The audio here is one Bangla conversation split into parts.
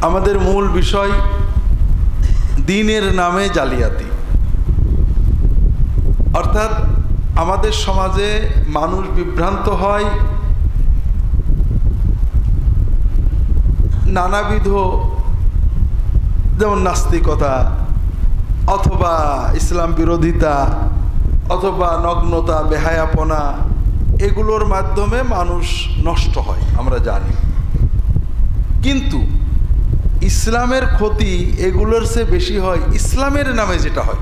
আমাদের মূল বিষয় দ্বীনের নামে জালিয়াতি। অর্থাৎ আমাদের সমাজে মানুষ বিভ্রান্ত হয় নানাবিধ, যেমন নাস্তিকতা অথবা ইসলাম বিরোধিতা অথবা নগ্নতা, বেহায়াপনা, এগুলোর মাধ্যমে মানুষ নষ্ট হয় আমরা জানি। কিন্তু ইসলামের ক্ষতি এগুলোর চেয়ে বেশি হয় ইসলামের নামে যেটা হয়।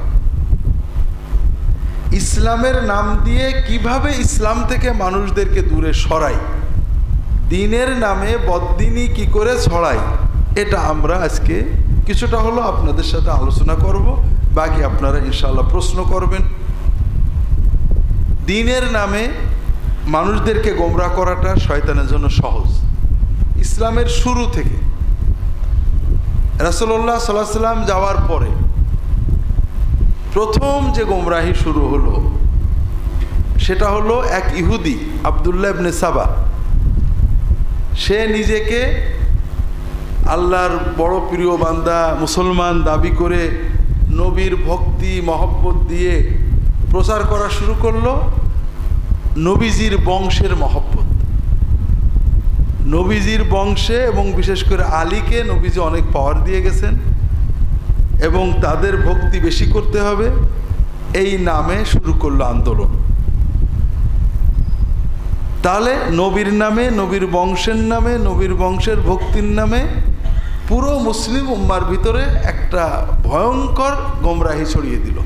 ইসলামের নাম দিয়ে কিভাবে ইসলাম থেকে মানুষদেরকে দূরে সরাই, দ্বীনের নামে বদ্দিনী কি করে ছড়াই, এটা আমরা আজকে কিছুটা হলো আপনাদের সাথে আলোচনা করব। বাকি আপনারা ইনশাআল্লাহ প্রশ্ন করবেন। দ্বীনের নামে মানুষদেরকে গোমরাহ করাটা শয়তানের জন্য সহজ। ইসলামের শুরু থেকে রাসূলুল্লাহ সাল্লাল্লাহু আলাইহি ওয়াসাল্লাম যাওয়ার পরে প্রথম যে গোমরাহি শুরু হলো সেটা হলো এক ইহুদি আব্দুল্লাহ ইবনে সাবা। সে নিজেকে আল্লাহর বড় প্রিয় বান্দা মুসলমান দাবি করে নবীর ভক্তি মহব্বত দিয়ে প্রচার করা শুরু করলো নবীজির বংশের মহব্বত। নবীজির বংশে এবং বিশেষ করে আলীকে নবীজি অনেক পাওয়ার দিয়ে গেছেন এবং তাদের ভক্তি বেশি করতে হবে, এই নামে শুরু করলো আন্দোলন। তাহলে নবীর নামে, নবীর বংশের নামে, নবীর বংশের ভক্তির নামে পুরো মুসলিম উম্মার ভিতরে একটা ভয়ঙ্কর গোমরাহি ছড়িয়ে দিল।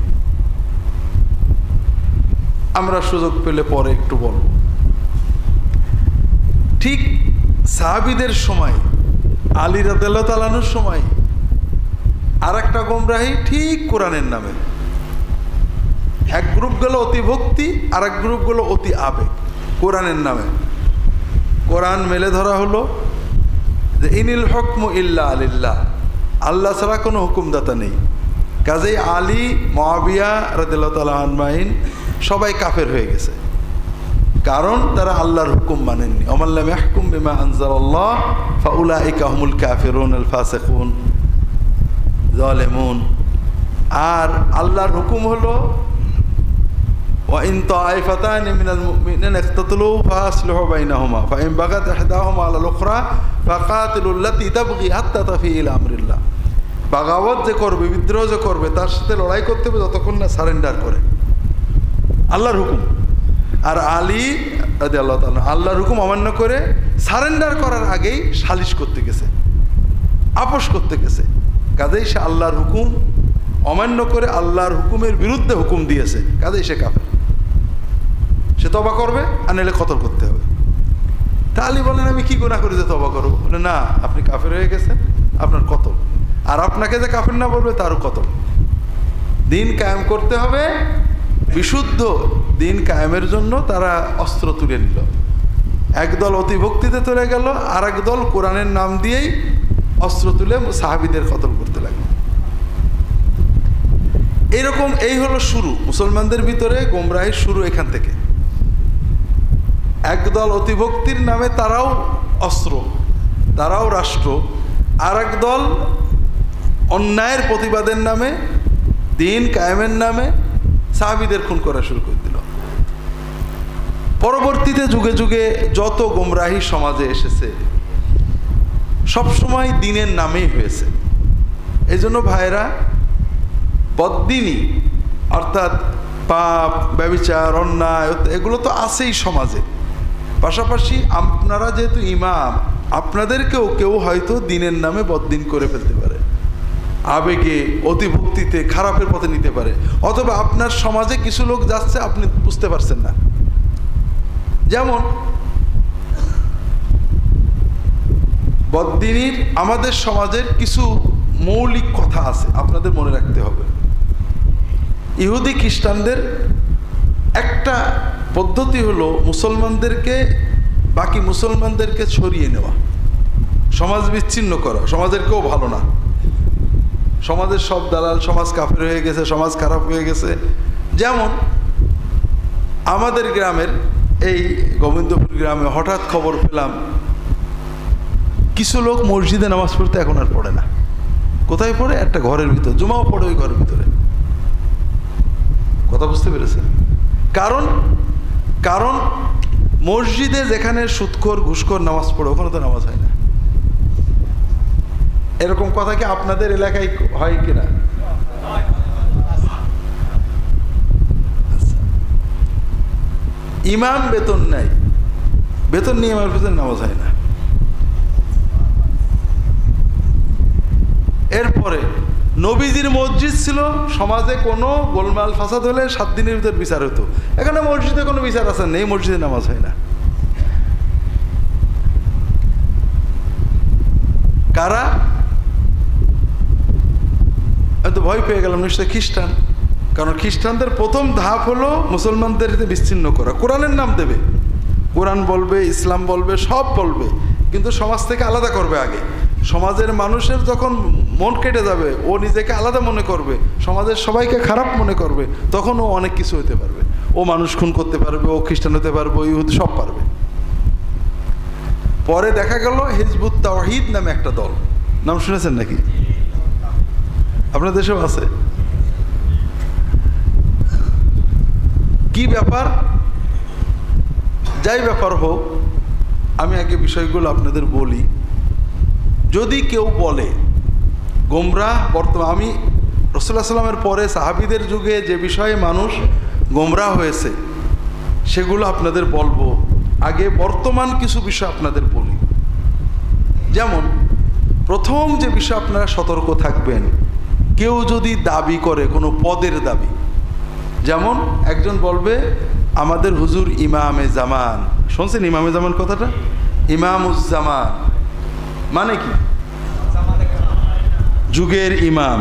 আমরা সুযোগ পেলে পরে একটু বলব। ঠিক সাহাবীদের সময়, আলী রাদিয়াল্লাহু তাআলা আনহুর সময় আর একটা গোমরাহি ঠিক কোরআনের নামে। এক গ্রুপ গেল অতি ভক্তি, আর এক গ্রুপ গেল অতি আবেগ কোরআনের নামে। কোরআন মেলে ধরা হলো যে ইনিল হুকমু ইল্লা লিল্লাহ, আল্লাহ ছাড়া কোনো হুকুমদাতা নেই। কাজেই আলী, মুআবিয়া রাদিয়াল্লাহু তাআলা আনহুমাইন সবাই কাফের হয়ে গেছে, কারণ তারা আল্লাহর হুকুম মানেননি। ওমান লাম ইয়াহকুম বিমা আনজালাল্লাহ ফাউলাইকা হুমুল কাফিরুন আল ফাসিকুন জালিমুন। আর আল্লাহর হুকুম হলো وإن طائفتان من المؤمنين اقتتلوا فأصلحوا بينهما فإن بغت إحداهما على الأخرى فقاتلوا التي تبغي حتى تفيء إلى أمر الله। বাগাওয়াত যে করবে, বিদ্রোহ যে করবে, তার সাথে লড়াই করতে হবে যতক্ষণ না সারেন্ডার করে, আল্লাহর হুকুম। আর আলী রাদিয়াল্লাহু তাআলা আল্লাহর হুকুম অমান্য করে সারেন্ডার করার আগেই সালিশ করতে গেছে, আপোষ করতে গেছে। কাজেই সে আল্লাহর হুকুম অমান্য করে আল্লাহর হুকুমের বিরুদ্ধে হুকুম দিয়েছে, কাজেই সে কাফের। সে তওবা করবে, আর নাহলে কতল করতে হবে। তা আলী বলেন আমি কি গুনাহ করি যে তওবা করবো? বলে না, আপনি কাফের হয়ে গেছেন, আপনার কতল। আর আপনাকে যে কাফের না বলবে তারও কতল। দিন কায়েম করতে হবে, বিশুদ্ধ দিন কায়েমের জন্য তারা অস্ত্র তুলে নিল। একদল অতি ভক্তিতে চলে গেল, আর এক দল কোরআনের নাম দিয়েই অস্ত্র তুলে সাহাবীদের কতল করতে লাগলো। এইরকম এই হলো শুরু, মুসলমানদের ভিতরে গোমরাহির শুরু এখান থেকে। একদল অতিভক্তির নামে তারাও অস্ত্র, তারাও রাষ্ট্র, আর এক দল অন্যায়ের প্রতিবাদের নামে, দিন কায়েমের নামে সাহাবীদের খুন করা শুরু করে দিল। পরবর্তীতে যুগে যুগে যত গোমরাহি সমাজে এসেছে সবসময় দিনের নামেই হয়েছে। এই জন্য ভাইরা, বদ্দিনী অর্থাৎ পাপ, ব্যভিচার, অন্যায়, এগুলো তো আছেই সমাজে। পাশাপাশি আপনারা যেহেতু ইমাম, আপনাদেরকেও কেউ হয়তো দিনের নামে বদ্দিন করে ফেলতে পারে, আবেগে অতিভক্তিতে খারাপের পথে নিতে পারে, অথবা আপনার সমাজে কিছু লোক যাচ্ছে আপনি বুঝতে পারছেন না। যেমন বদ্দিনীর আমাদের সমাজের কিছু মৌলিক কথা আছে, আপনাদের মনে রাখতে হবে। ইহুদি খ্রিস্টানদের একটা পদ্ধতি হলো মুসলমানদেরকে, বাকি মুসলমানদেরকে ছড়িয়ে নেওয়া, সমাজ বিচ্ছিন্ন করা। সমাজের কেউ ভালো না, সমাজের সব দালাল, সমাজ কাফের হয়ে গেছে, সমাজ খারাপ হয়ে গেছে। যেমন আমাদের গ্রামের এই গোবিন্দপুর গ্রামে হঠাৎ খবর পেলাম কিছু লোক মসজিদে নামাজ পড়তে এখন আর পড়ে না। কোথায় পড়ে? একটা ঘরের ভিতর, জুমাও পড়ে ওই ঘরের ভিতরে। কথা বুঝতে পেরেছেন? কারণ মসজিদে যেখানে সুদখোর ঘুষখোর নামাজ পড়ে ওখানে তো নামাজ হয় না। এরকম কথা কি আপনাদের এলাকায় হয় কিনা? ইমাম বেতন নাই, বেতন নিয়ে আমার ভিতরে নামাজ হয় না। এরপরে নবীজির মসজিদ ছিল, সমাজে কোনো গোলমাল ফাসাদ হলে 7 দিনের ভিতর বিচার হতো। এখানে মসজিদে কোনো বিচার আছে নেই, মসজিদে নামাজ হয় না। কারা? আমি তো ভয় পেয়ে গেলাম, নিশ্চয় খ্রিস্টান। কারণ খ্রিস্টানদের প্রথম ধাপ হলো মুসলমানদের বিচ্ছিন্ন করা। কোরআনের নাম দেবে, কোরআন বলবে, ইসলাম বলবে, সব বলবে, কিন্তু সমাজ থেকে আলাদা করবে আগে। সমাজের মানুষের যখন মন কেটে যাবে, ও নিজেকে আলাদা মনে করবে, সমাজের সবাইকে খারাপ মনে করবে, তখন ও অনেক কিছু হতে পারবে। ও মানুষ খুন করতে পারবে, ও খ্রিস্টান হতে পারবে, ইহুদি সব পারবে। পরে দেখা গেল হিজবুত তাওহীদ নামে একটা দল, নাম শুনেছেন নাকি? আপনার দেশেও আছে। কি ব্যাপার? যাই ব্যাপার হোক, আমি আগে বিষয়গুলো আপনাদের বলি। যদি কেউ বলে গোমরাহ, বর্তমান আমি রাসূলুল্লাহ সাল্লামের পরে সাহাবীদের যুগে যে বিষয়ে মানুষ গোমরাহ হয়েছে সেগুলো আপনাদের বলবো। আগে বর্তমান কিছু বিষয় আপনাদের বলি। যেমন প্রথম যে বিষয় আপনারা সতর্ক থাকবেন, কেউ যদি দাবি করে কোনো পদের দাবি, যেমন একজন বলবে আমাদের হুজুর ইমামে জামান। শুনছেন ইমামে জামান কথাটা? ইমামুজ্জামান মানে কি? যুগের ইমাম।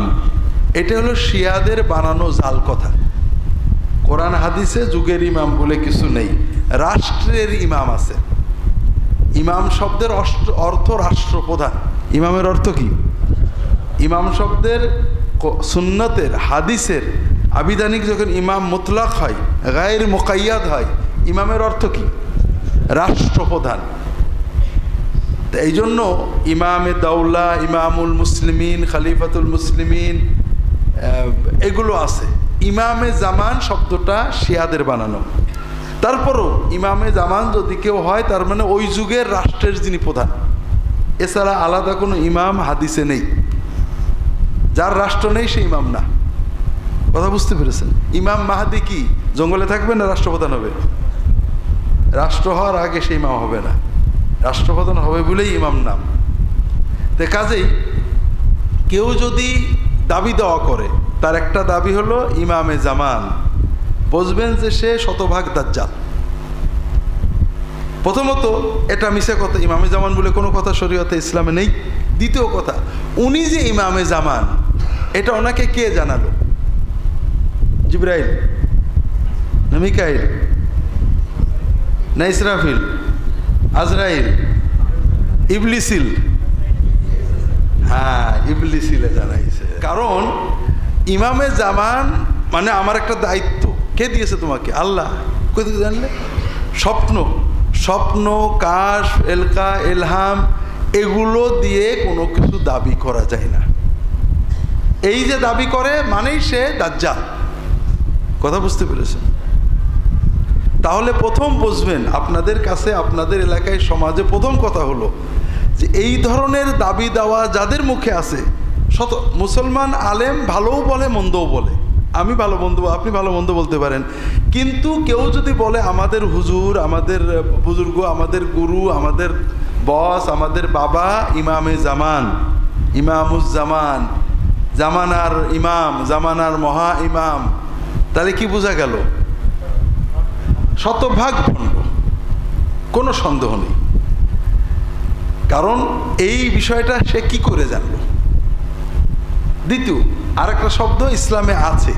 এটা হলো শিয়াদের বানানো জাল কথা। কোরআন হাদিসে যুগের ইমাম বলে কিছু নেই, রাষ্ট্রের ইমাম আছে। ইমাম শব্দের অর্থ রাষ্ট্রপ্রধান। ইমামের অর্থ কি? ইমাম শব্দের সুন্নতের হাদিসের আবিধানিক যখন ইমাম মুতলাক হয়, গায়ের মুকাইয়াদ হয়, ইমামের অর্থ কি? রাষ্ট্রপ্রধান। এই জন্য ইমামে দাওলা, ইমামুল মুসলিমিন, খলিফাতুল মুসলিমিন এগুলো আছে। ইমামে জামান শব্দটা শিয়াদের বানানো। তারপরও ইমামে জামান যদি কেউ হয়, তার মানে ওই যুগের রাষ্ট্রের যিনি প্রধান। এছাড়া আলাদা কোনো ইমাম হাদিসে নেই। যার রাষ্ট্র নেই সে ইমাম না। কথা বুঝতে পেরেছেন? ইমাম মাহাদি কি জঙ্গলে থাকবে না রাষ্ট্রপ্রধান হবে? রাষ্ট্র হওয়ার আগে সে ইমাম হবে না, রাষ্ট্রপ্রধান হবে বলেই ইমাম নাম। তো কাজেই কেউ যদি দাবি দেওয়া করে, তার একটা দাবি হলো ইমামে জামান, বুঝবেন যে সে শতভাগ দাজ্জাল। প্রথমত এটা মিশা কথা, ইমামে জামান বলে কোনো কথা শরীয়তে ইসলামে নেই। দ্বিতীয় কথা, উনি যে ইমামে জামান এটা ওনাকে কে জানালো? জিবরাইল না মিকাইল না ইসরাফিল, আজরাইল, ইবলিসিল? হ্যাঁ, ইবলিসিলে জানাইছে। কারণ ইমামে জামান মানে আমার একটা দায়িত্ব। কে দিয়েছে তোমাকে? আল্লাহ। কোথায় জানলে? স্বপ্ন, কাশ, এলকা, এলহাম এগুলো দিয়ে কোনো কিছু দাবি করা যায় না। এই যে দাবি করে মানেই সে দাজ্জাল। কথা বুঝতে পেরেছেন? তাহলে প্রথম বুঝবেন, আপনাদের কাছে, আপনাদের এলাকায়, সমাজে প্রথম কথা হলো যে এই ধরনের দাবি দেওয়া যাদের মুখে আছে, মুসলমান আলেম ভালোও বলে মন্দও বলে। আমি ভালো মন্দ, আপনি ভালো মন্দ বলতে পারেন, কিন্তু কেউ যদি বলে আমাদের হুজুর, আমাদের বুজুর্গ, আমাদের গুরু, আমাদের বস, আমাদের বাবা ইমামে জামান, ইমামুজ্জামান, জামানার ইমাম, জামানার মহা ইমাম, তাহলে কি বোঝা গেল? শতভাগ ভণ্ড, কোনো সন্দেহ নেই। কারণ এই বিষয়টা সে কি করে জানলো? দ্বিতীয় আরেকটা শব্দ ইসলামে আছে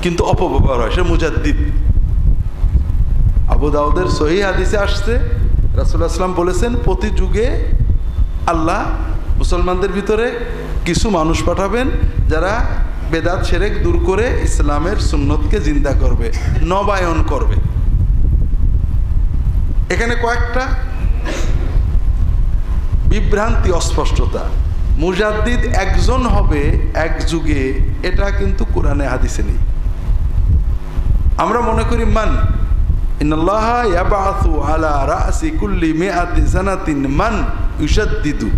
কিন্তু অপব্যবহার হয়, সে মুজাদ্দিদ। আবু দাউদের সহিহ হাদিসে আসছে, রাসূলুল্লাহ সাল্লাল্লাহু আলাইহি ওয়াসাল্লাম বলেছেন প্রতি যুগে আল্লাহ মুসলমানদের ভিতরে কিছু মানুষ পাঠাবেন যারা বেদাত শিরক দূর করে ইসলামের সুন্নতকে জিন্দা করবে, নবায়ন করবে। এখানে কয়েকটা বিভ্রান্তি, অস্পষ্টতা। মুজাদ্দিদ একজন হবে এক যুগে, এটা কিন্তু কোরআনে হাদিসে নেই। আমরা মনে করি মান ইন্নাল্লাহা ইয়াবআসু আলা রাসি কুল্লি মিআতি সানাতিন মান ইউশাদ্দিদু।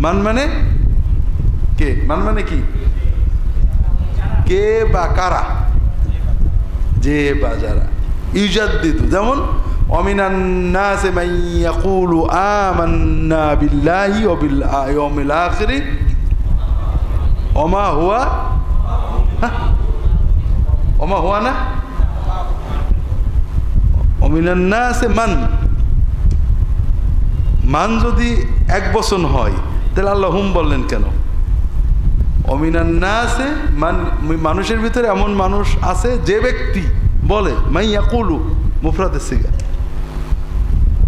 মান মানে কে? মান মানে কি? কে বা কারা, যে বা যারা। ইউজাদ্দিদু যেমন ওয়ামিনান নাসি মান ইয়াকুলু আমান্না বিল্লাহি ওয়া বিল ইয়াউমিল আখির ওমা হুয়া না ওয়ামিনান নাসি মান যদি এক বচন হয় তাহলে আল্লাহ হুম বললেন কেন? অমিনান নাসে মানুষের ভিতরে এমন মানুষ আছে যে ব্যক্তি বলে মাই ইয়াকুলু মুফরাদের সিগা,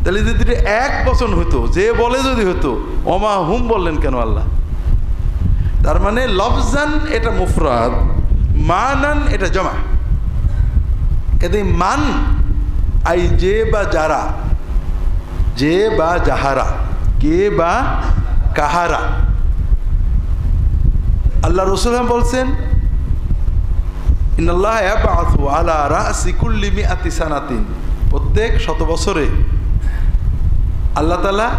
তাহলে যদি এক বচন হতো, যে বলে যদি হতো, ওমা হুম বললেন কেন আল্লাহ? তার মানে লফজান এটা মুফরাদ, মানান এটা জমা। এতে মান আই যে বা যারা, যে বা যাহারা, কে বা কাহারা। আল্লাহ রাসূল বলছেন ইন্নাল্লাহা ইয়াবআসু আলা রাসি কুল্লি মিআতি সানাতিন, প্রত্যেক 100 বছরে আল্লাহ তাআলা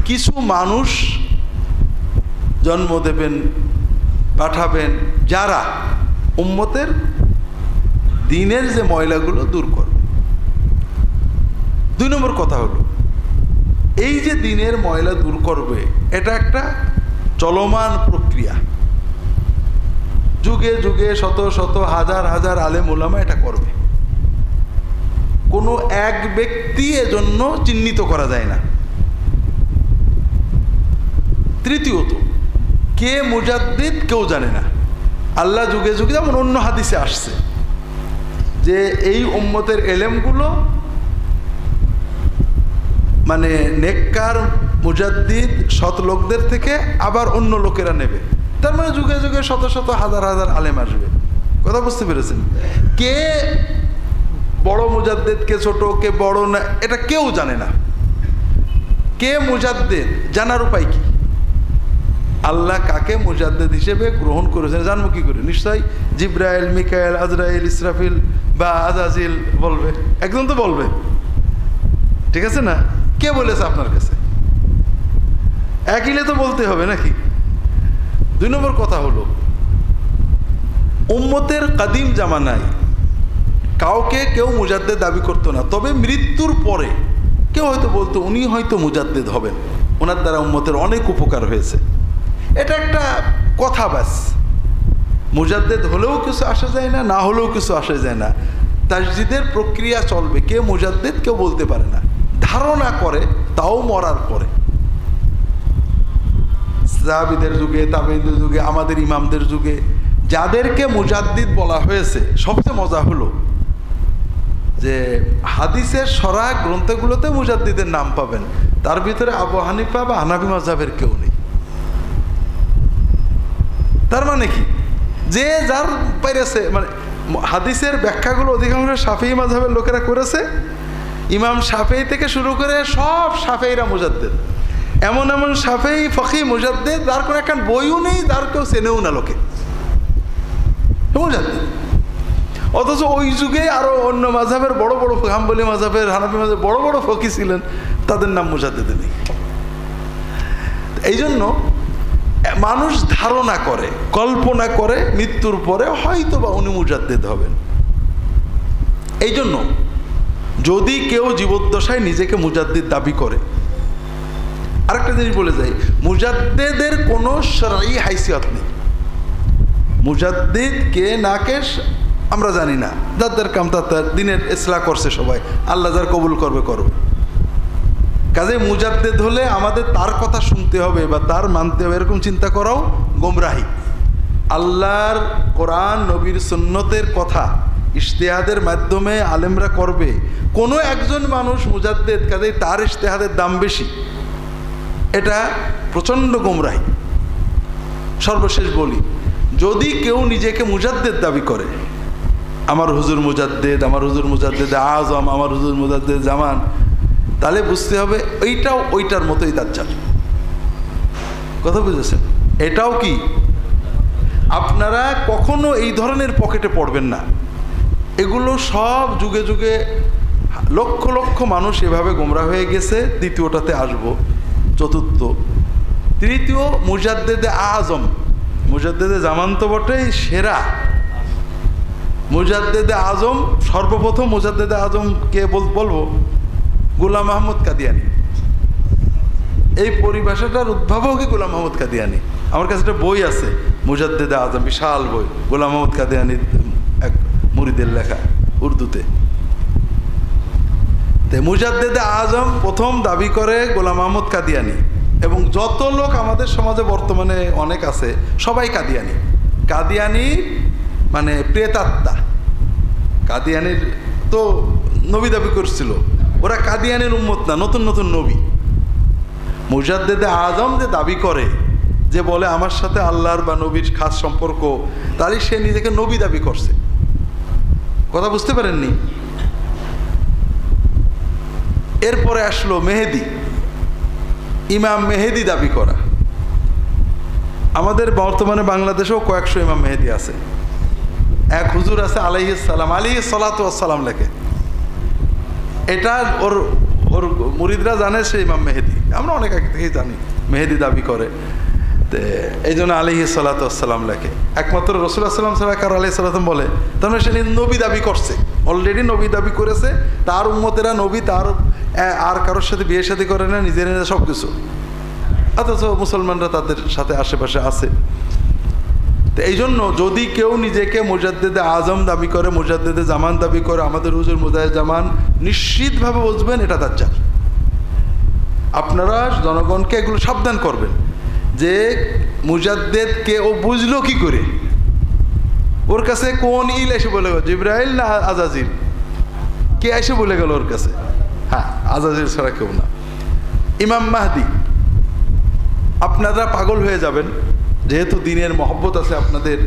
কিছু মানুষ জন্ম দেবেন, পাঠাবেন, যারা উম্মতের দিনের যে ময়লাগুলো দূর করবে। 2 নম্বর কথা হলো, এই যে দিনের ময়লা দূর করবে, এটা একটা চলমান প্রক্রিয়া। যুগে যুগে শত শত হাজার হাজার আলেম ওলামা এটা করবে। কোনো এক ব্যক্তি এজন্য চিহ্নিত করা যায় না। তৃতীয়ত, কে মুজাদ্দিদ কেউ জানে না। আল্লাহ যুগে যুগে, যেমন অন্য হাদিসে আসছে যে এই উম্মতের এলেমগুলো মানে নেককার মুজাদ্দিদ সৎ লোকদের থেকে আবার অন্য লোকেরা নেবে। তার মানে যুগে যুগে শত শত হাজার হাজার আলেম আসবে। কথা বুঝতে পেরেছেন? কে বড় মুজাদ্দিদ, কে ছোট, কে বড় না, এটা কেউ জানে না। কে মুজাদ্দিদ জানার উপায় কি? আল্লাহ কাকে মুজাদ্দিদ হিসেবে গ্রহণ করেছেন জানবো কি করে? নিশ্চয়ই জিব্রাইল, মিকাইল, আজরাইল, ইসরাফিল বা আজাজিল বলবে, একজন তো বলবে, ঠিক আছে না? কে বলেছে আপনার কাছে? একইলে তো বলতে হবে নাকি? 2 নম্বর কথা হলো, উম্মতের কাদিম জামানায় কাউকে কেউ মুজাদ্দিদ দাবি করতো না। তবে মৃত্যুর পরে কেউ হয়তো বলতো উনি হয়তো মুজাদ্দিদ হবেন, ওনার দ্বারা উম্মতের অনেক উপকার হয়েছে। এটা একটা কথা, ব্যাস। মুজাদ্দিদ হলেও কিছু আসা যায় না, না হলেও কিছু আসা যায় না। তাজদিদের প্রক্রিয়া চলবে। কে মুজাদ্দিদ কেউ বলতে পারে না, ধারণা করে, তাও মরার পরে। সাহাবীদের যুগে, তাবেঈদের যুগে, আমাদের ইমামদের যুগে যাদেরকে মুজাদ্দিদ বলা হয়েছে, সবচেয়ে মজা হলো যে হাদিসের সরা গ্রন্থগুলোতে মুজাদ্দিদের নাম পাবেন, তার ভিতরে আবু হানিফা বা হানাফি মাযহাবের কেউ নেই। তার মানে কি? যে যার পেরেছে, মানে হাদিসের ব্যাখ্যাগুলো অধিকাংশ শাফিঈ মাযহাবের লোকেরা করেছে। ইমাম শাফিঈ থেকে শুরু করে সব শাফিঈরা মুজাদ্দিদ। এমন এমন শাফিঈ ফকিহ মুজাদ্দিদ যার কোনো একটা বইও নেই, যার কেউ চেনেও না লোকে, মুজাদ্দিদ। অথচ ওই যুগে আরো অন্য মাযহাবের বড় বড়, হাম্বলি মাযহাবের, হানাফি মাযহাবের বড় বড় ফকিহ ছিলেন, তাদের নাম মুজাদ্দিদ নেই। এই জন্য মানুষ ধারণা করে, কল্পনা করে মৃত্যুর পরে হয়তো বা উনি মুজাদ্দিদ হবেন। এই জন্য যদি কেউ জীবদ্দশায় নিজেকে মুজাদ্দিদ দাবি করে, আরেকটা জিনিস বলে যাই, মুজাদ্দিদের কোনো শরঈ হাইসিয়ত নেই। মুজাদ্দিদ কে না কে আমরা জানি না, যাদের কাম তার দিনের ইসলাহ করছে সবাই, আল্লাহ যার কবুল করবে করবে। কাজে মুজাদ্দিদ হলে আমাদের তার কথা শুনতে হবে বা তার মানতে হবে, এরকম চিন্তা করাও গোমরাহি। আল্লাহর কোরআন, নবীর সুন্নতের কথা ইজতিহাদের মাধ্যমে আলেমরা করবে। কোনো একজন মানুষ মুজাদ্দিদ, কাজে তার ইজতিহাদের দাম বেশি, এটা প্রচণ্ড গোমরাহি। সর্বশেষ বলি, যদি কেউ নিজেকে মুজাদ্দিদ দাবি করে, আমার হুজুর মুজাদ্দিদ, আমার হুজুর মুজাদ্দিদ আজম, আমার হুজুর মুজাদ্দিদ জামান, তাহলে বুঝতে হবে ওইটাও ওইটার মতোই দাজ্জাল। কথা বুঝেছেন? এটাও কি, আপনারা কখনো এই ধরনের পকেটে পড়বেন না। এগুলো সব যুগে যুগে লক্ষ লক্ষ মানুষ এভাবে গোমরা হয়ে গেছে। দ্বিতীয়টাতে আসব, চতুর্থ। তৃতীয় মুজাদ্দেদে আজম, মুজাদ্দেদে জামান তো বটেই, সেরা মুজাদ্দেদে আজম। সর্বপ্রথম মুজাদ্দেদে আজম কে বলবো? গোলাম আহমদ কাদিয়ানি। এই পরিভাষাটার উদ্ভাবকই গোলাম আহমদ কাদিয়ানি। আমার কাছে একটা বই আছে, মুজাদ্দেদে আজম, বিশাল বই, গোলাম আহমদ কাদিয়ানি এক মুরিদের লেখা উর্দুতে। মুজাদ্দেদে আজম প্রথম দাবি করে গোলাম আহমদ কাদিয়ানি। এবং যত লোক আমাদের সমাজে বর্তমানে অনেক আছে, সবাই কাদিয়ানি। কাদিয়ানি মানে প্রেতাত্মা। কাদিয়ানির তো নবী দাবি করছিল, ওরা কাদিয়ানির উম্মত না, নতুন নতুন নবী। মুজাদ্দেদে আজম যে দাবি করে, যে বলে আমার সাথে আল্লাহর বা নবীর খাস সম্পর্ক, তারই সে নিজেকে নবী দাবি করছে। কথা বুঝতে পারেননি? এরপরে আসলো মেহেদি, ইমাম মেহেদি দাবি করা। আমাদের বর্তমানে বাংলাদেশেও কয়েকশো ইমাম মেহেদি আছে। এক হুজুর আছে আলাইহিস সালাম, আলাইহিস সালাতু ওয়াস সালাম লেখে। এটা ওর ওর মুরিদরা জানে সে ইমাম মেহেদি। আমরা অনেক আগে থেকেই জানি মেহেদি দাবি করে। তো এই জন্য আলাইহিস সালাতু ওয়াস সালাম লেখে। একমাত্র রাসূলুল্লাহ সাল্লাল্লাহু আলাইহি ওয়াসাল্লাম ছাড়া কারো আলাইহিস সালাম বলে, তার মানে সে নবী দাবি করছে, অলরেডি নবী দাবি করেছে। তার উম্মতেরা নবী, তার আর কারোর সাথে বিয়ে শাদী করে না, নিজের সব কিছু। অথচ মুসলমানরা তাদের সাথে আশেপাশে আছে। তো এই জন্য যদি কেউ নিজেকে মুজাদ্দেদে আজম দাবি করে, মুজাদ্দেদে জামান দাবি করে, আমাদের হুজুর মুজাহিদ জামান, নিশ্চিতভাবে বুঝবেন এটা দাজ্জাল। আপনারা জনগণকে এগুলো সাবধান করবেন যে মুজাদ্দেদকে ও বুঝলো কি করে। ওর কাছে কোন ইল এসে বলে গেল, জিবরাইল না আজাজিল? কে এসে বলে গেল ওর কাছে? হ্যাঁ, আজাজিল ছাড়া কেউ না। ইমাম মাহদি, আপনারা পাগল হয়ে যাবেন যেহেতু দিনের মহব্বত আছে আপনাদের।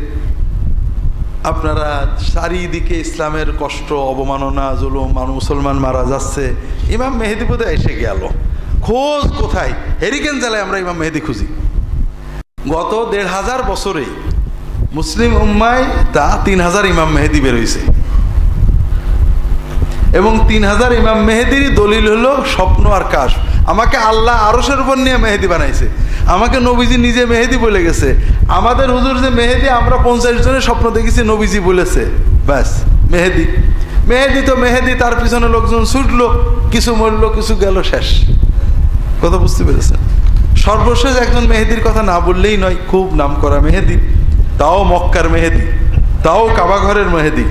আপনারা চারিদিকে ইসলামের কষ্ট, অবমাননা, জুলুম, মুসলমান মারা যাচ্ছে, ইমাম মেহেদি বোধহয় এসে গেল। খোঁজ কোথায়? হেরিকেন জেলায় আমরা ইমাম মেহেদি খুঁজি। গত ১৫০০ বছরে মুসলিম উম্মায় তা ৩০০০ ইমাম মেহেদি বেরোইছে। এবং ৩০০০ ইমাম মেহেদির দলিল হলো স্বপ্ন আর কাশ। আমাকে আল্লাহ আরশের উপর নিয়ে মেহেদি বানাইছে, আমাকে নবীজি নিজে মেহেদি বলে গেছে। আমাদের হুজুর যে মেহেদি, আমরা ৫০ জনের স্বপ্ন দেখেছি, নবীজি বলেছে, ব্যাস মেহেদি। মেহেদি তো মেহেদি, তার পিছনে লোকজন ছুটলো, কিছু মরল, কিছু গেল, শেষ। কথা বুঝতে পেরেছেন? সর্বশেষ একজন মেহেদির কথা না বললেই নয়, খুব নাম করা মেহেদি, তাও মক্কার মেহেদি, তাও কাবাঘরের মেহেদি।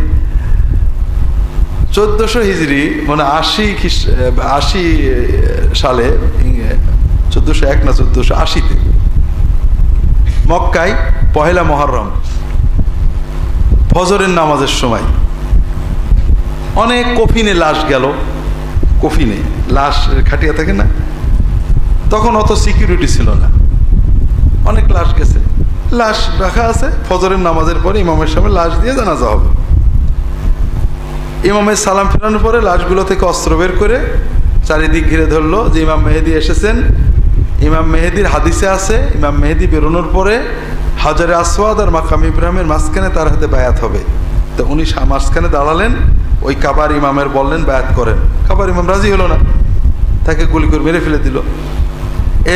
১৪০০ হিজরি মানে ৮০ সালে, ১৪০১ না ১৪৮০-তে মক্কায় পহেলা মুহররম ফজরের নামাজের সময় অনেক কফিনে লাশ গেল। কফিনে লাশ খাটিয়া থাকে না, তখন অত সিকিউরিটি ছিল না, অনেক লাশ গেছে। লাশ রাখা আছে, ফজরের নামাজের পরে ইমামের সামনে লাশ দিয়ে জানাজা হবে। ইমামের সালাম ফেরানোর পরে লাশগুলো থেকে অস্ত্র বের করে চারিদিক ঘিরে ধরলো যে ইমাম মেহেদি এসেছেন। ইমাম মেহেদির হাদিসে আছে, ইমাম মেহেদি বেরোনোর পরে হাজারে আসওয়াদ আর মাকাম ইব্রাহিমের মাঝখানে তার হাতে বায়াত হবে। তো উনি মাঝখানে দাঁড়ালেন, ওই কাবার ইমামের বললেন বায়াত করেন। কাবার ইমাম রাজি হলো না, তাকে গুলি করে মেরে ফেলে দিল।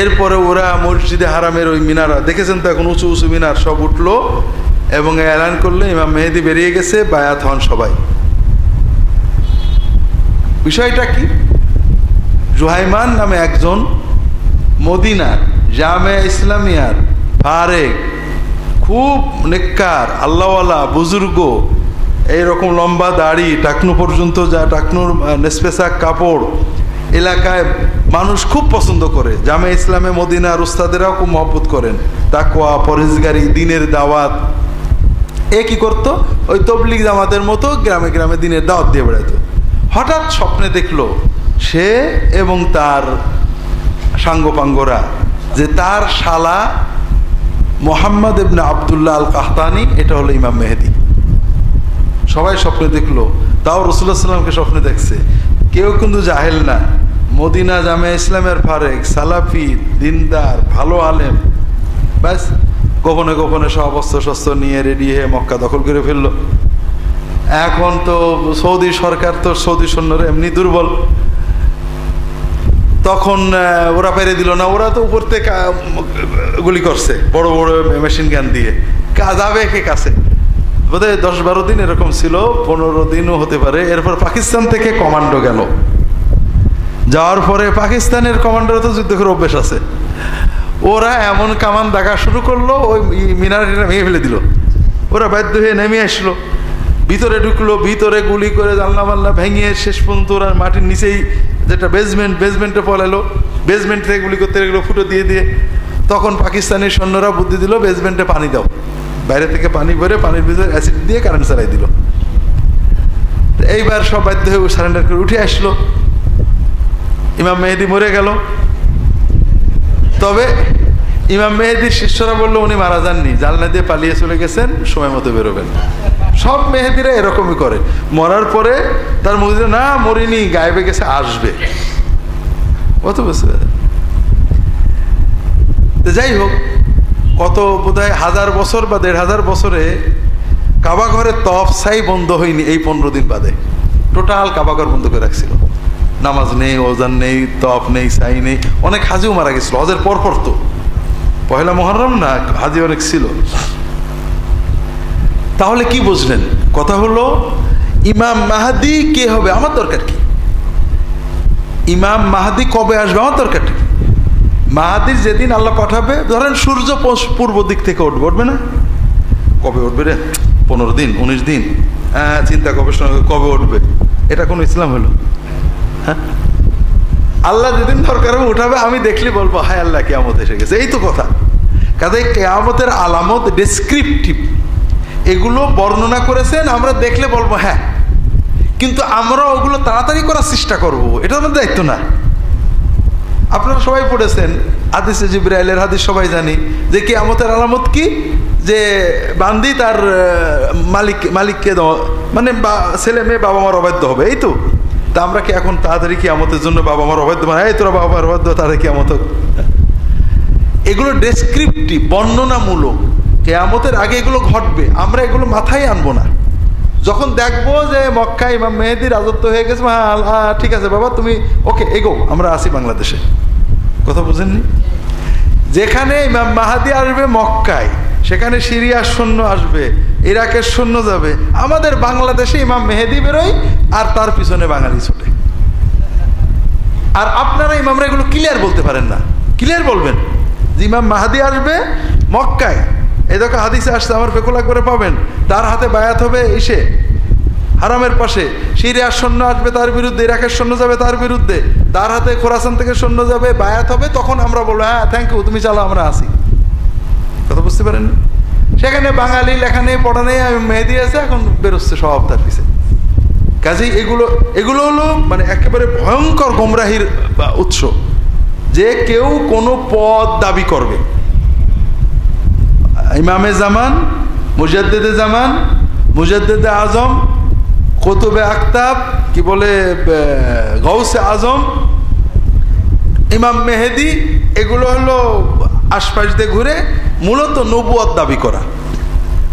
এরপরে ওরা মসজিদে হারামের ওই মিনারা দেখেছেন তো, এখন উঁচু উঁচু মিনার সব উঠলো এবং এলান করলো ইমাম মেহেদি বেরিয়ে গেছে, বায়াত হন সবাই। বিষয়টা কি? জুহাইমান নামে একজন মদিনার জামিয়া ইসলামিয়ার ফারেক, খুব নেককার, আল্লাহওয়ালা, বুজুর্গ, এইরকম লম্বা দাড়ি, টাকনু পর্যন্ত, যা টাকনুর নেসপেসাক কাপড়, এলাকায় মানুষ খুব পছন্দ করে। জামিয়া ইসলামে মদিনার উস্তাদেরাও খুব মহব্বত করেন। তাকওয়া, পরহেজগারি, দিনের দাওয়াত। এ কি করতো? ওই তবলিগ জামাতের মতো গ্রামে গ্রামে দিনের দাওয়াত দিয়ে বেড়াইতো। হঠাৎ স্বপ্নে দেখলো সে এবং তার সাঙ্গপাঙ্গরা যে তার শালা মোহাম্মদ ইবনে আবদুল্লাহ আল কাহতানি, এটা হলো ইমাম মেহেদি। সবাই স্বপ্নে দেখলো, তাও রাসূলুল্লাহ সাল্লাল্লাহু আলাইহি ওয়াসাল্লামকে স্বপ্নে দেখছে। কেউ কিন্তু জাহেল না, মদিনা জামিয়া ইসলামের ফারেক, সালাফি, দিনদার, ভালো আলেম, ব্যাস গোপনে গোপনে সব অস্ত্র শস্ত্র নিয়ে রেডি হয়ে মক্কা দখল করে ফেললো। এখন তো সৌদি সরকার, তো সৌদি সৈন্যরা এমনি দুর্বল, তখন ওরা পেরে দিল না, ওরা তো উপর থেকে গুলি করছে বড় বড় মেশিন গান দিয়ে, যাবে কে কাছে, বোধহয় 10-12 দিন এরকম ছিল, 15 দিনও হতে পারে। এরপর পাকিস্তান থেকে কমান্ডো গেল, যাওয়ার পরে পাকিস্তানের কমান্ডোরা তো যুদ্ধ করে অভ্যেস আছে, ওরা এমন কামান দেখা শুরু করলো, ওই মিনারটা ভেঙে ফেলে দিল। ওরা বাধ্য হয়ে নেমে আসলো, ভিতরে ঢুকলো, ভিতরে গুলি করে জানলা মাল্লা ভেঙে শেষ পর্যন্ত ওরা মাটির নিচেই যেটা বেসমেন্টে পলালো, বেসমেন্ট থেকে গুলি করতে গেলো ফুটো দিয়ে দিয়ে। তখন পাকিস্তানি সৈন্যরা বুদ্ধি দিল, বেসমেন্টে পানি দাও, বাইরে থেকে পানি ভরে পানির ভিতরে অ্যাসিড দিয়ে কারেন্ট চালাই দিল। এইবার সব বাধ্য হয়ে সারেন্ডার করে উঠে আসলো। ইমাম মেহেদি মরে গেল। তবে ইমাম মেহেদির শিষ্যরা বললো উনি মারা যাননি, জানলা দিয়ে পালিয়ে চলে গেছেন, সময় মতো বেরোবেন। সব মেহেদিরা এরকমই করে, মরার পরে তার মুখে না মরিনি, গায়েবে গেছে, আসবে। কত বছর, যাই হোক, কত বোধহয় 1000 বছর বা 1500 বছরে কাবা ঘরের তফ সাই বন্ধ হয়নি এই 15 দিন বাদে। টোটাল কাবা ঘর বন্ধ করে রাখছিল, নামাজ নেই, ওজান নেই, তফ নেই, সাই নেই। অনেক হাজিও মারা গেছিল হজের পরপর, তো পহেলা মুহররম না, হাজি অনেক ছিল। তাহলে কি বুঝলেন? কথা হলো ইমাম মাহদি কে হবে আমার দরকার কি, ইমাম মাহদি কবে আসবে আমার দরকার কি। মাহাদির যেদিন আল্লাহ পাঠাবে, ধরেন সূর্য পূর্ব দিক থেকে উঠবে, উঠবে না? কবে উঠবে রে? 15 দিন 19 দিন, চিন্তা গবেষণা কবে উঠবে, এটা কোন ইসলাম হলো? হ্যাঁ, আল্লাহ যেদিন দরকার হবে উঠাবে, আমি দেখলে বলবো হায় আল্লাহ কিয়ামত এসে গেছে, এই তো কথা। কাজে কিয়ামতের আলামত ডেসক্রিপটিভ, এগুলো বর্ণনা করেছেন, আমরা দেখলে বলবো হ্যাঁ, কিন্তু আমরা ওগুলো তাড়াতাড়ি করার চেষ্টা করব, এটা আমাদের দায়িত্ব না। আপনারা সবাই পড়েছেন হাদিসে জিবরাইলের হাদিস, সবাই জানি যে কিয়ামতের আলামত কি, যে বান্দি তার মালিককে মানে ছেলে মেয়ে বাবা মার অবাধ্য হবে, এই তো। তা আমরা কি এখন তাড়াতাড়ি কিয়ামতের জন্য বাবা মার অবাধ্য, মানে এই তোরা বাবা মার অবাধ্য, তাড়াতাড়ি কিয়ামত? এগুলো ডেসক্রিপটিভ, বর্ণনামূলক। কিয়ামতের আগে এগুলো ঘটবে, আমরা এগুলো মাথায় আনবো না। যখন দেখবো যে মক্কায় ইমাম মেহেদি রাজত্ব হয়ে গেছে, ঠিক আছে বাবা তুমি ওকে এগো, আমরা আসি বাংলাদেশে। কথা বুঝেননি? যেখানে ইমাম মাহাদি আসবে মক্কায়, সেখানে সিরিয়ার সৈন্য আসবে, ইরাকের সৈন্য যাবে, আমাদের বাংলাদেশে ইমাম মেহেদি বেরোয় আর তার পিছনে বাঙালি ছোটে। আর আপনারা ইমামরা এগুলো ক্লিয়ার বলতে পারেন না। ক্লিয়ার বলবেন যে ইমাম মাহাদি আসবে মক্কায়, এই দেখো হাদিসে আসছে, আমার ফেকুল আকবরে পাবেন, তার হাতে বায়াত হবে এসে হারামের পাশে, সিরিয়ার সৈন্য আসবে তার বিরুদ্ধে, ইরাকের সৈন্য যাবে তার বিরুদ্ধে, তার হাতে খোরাসান থেকে সৈন্য যাবে, বায়াত হবে, তখন আমরা বলবো হ্যাঁ থ্যাংক ইউ, তুমি চালো, আমরা আসি। কথা বুঝতে পারেন? সেখানে বাঙালি লেখা নেই, পড়া নেই, মেহেদি আছে, এখন বেরোচ্ছে সব তার পিছে। কাজেই এগুলো হলো মানে একেবারে ভয়ঙ্কর গোমরাহির উৎস, যে কেউ কোনো পদ দাবি করবে। ইমামে জামান, মুজাদ্দিদে জামান, মুজাদ্দিদে আজম, কুতুবে আকতাব, কি বলে গৌসে আজম, ইমাম মেহেদি, এগুলো হলো আশপাশ দিয়ে ঘুরে মূলত নবুয়ত দাবি করা।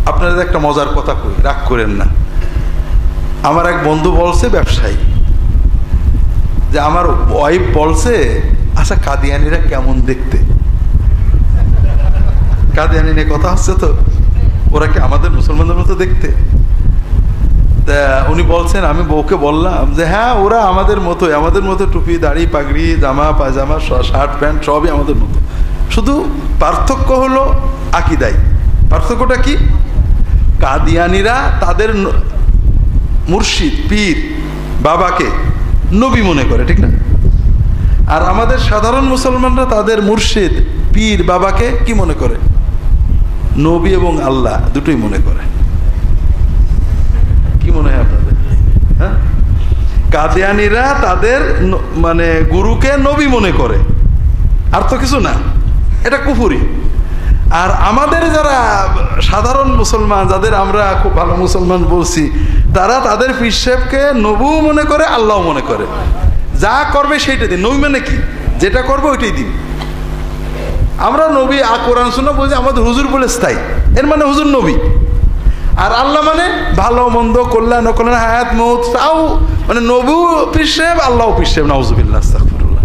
আপনাদের একটা মজার কথা কই, রাগ করেন না। আমার এক বন্ধু বলছে, ব্যবসায়ী, যে আমার ওয়াইফ বলছে আচ্ছা কাদিয়ানিরা কেমন দেখতে। কাদিয়ানি নিয়ে কথা হচ্ছে, তো ওরা কি আমাদের মুসলমানদের মতো দেখতে? তা উনি বলছেন, আমি বউকে বললাম যে হ্যাঁ ওরা আমাদের মতোই, আমাদের মতো টুপি দাড়ি পাগড়ি জামা পায়জামা শার্ট প্যান্ট সবই আমাদের মতো, শুধু পার্থক্য হলো আকিদাই। পার্থক্যটা কি? কাদিয়ানিরা তাদের মুর্শিদ পীর বাবাকে নবী মনে করে, ঠিক না? আর আমাদের সাধারণ মুসলমানরা তাদের মুর্শিদ পীর বাবাকে কি মনে করে? নবী এবং আল্লাহ দুটোই মনে করে। কি মনে হয় আপনাদের? হ্যাঁ, কাদিয়ানিরা তাদের মানে গুরুকে নবী মনে করে, আর তো কিছু না, এটা কুফরি। আর আমাদের যারা সাধারণ মুসলমান, যাদের আমরা খুব ভালো মুসলমান বলছি, তারা তাদের পীর সাহেবকে নবী মনে করে, আল্লাহ মনে করে। যা করবে সেইটা দিন, নবী মানে কি? যেটা করবে ওইটাই দিন। আমরা নবী কোরআন সুন্নাহ বলছি, আমাদের হুজুর বলে স্থায়ী, এর মানে হুজুর নবী। আর আল্লাহ মানে ভালো মন্দ, কল্যাণ অকল্যাণ, হায়াত মৌত, তাও মানে নবীও পীর সাহেব, আল্লাহও পীর সাহেব, নাউজুবিল্লাহ, আস্তাগফিরুল্লাহ।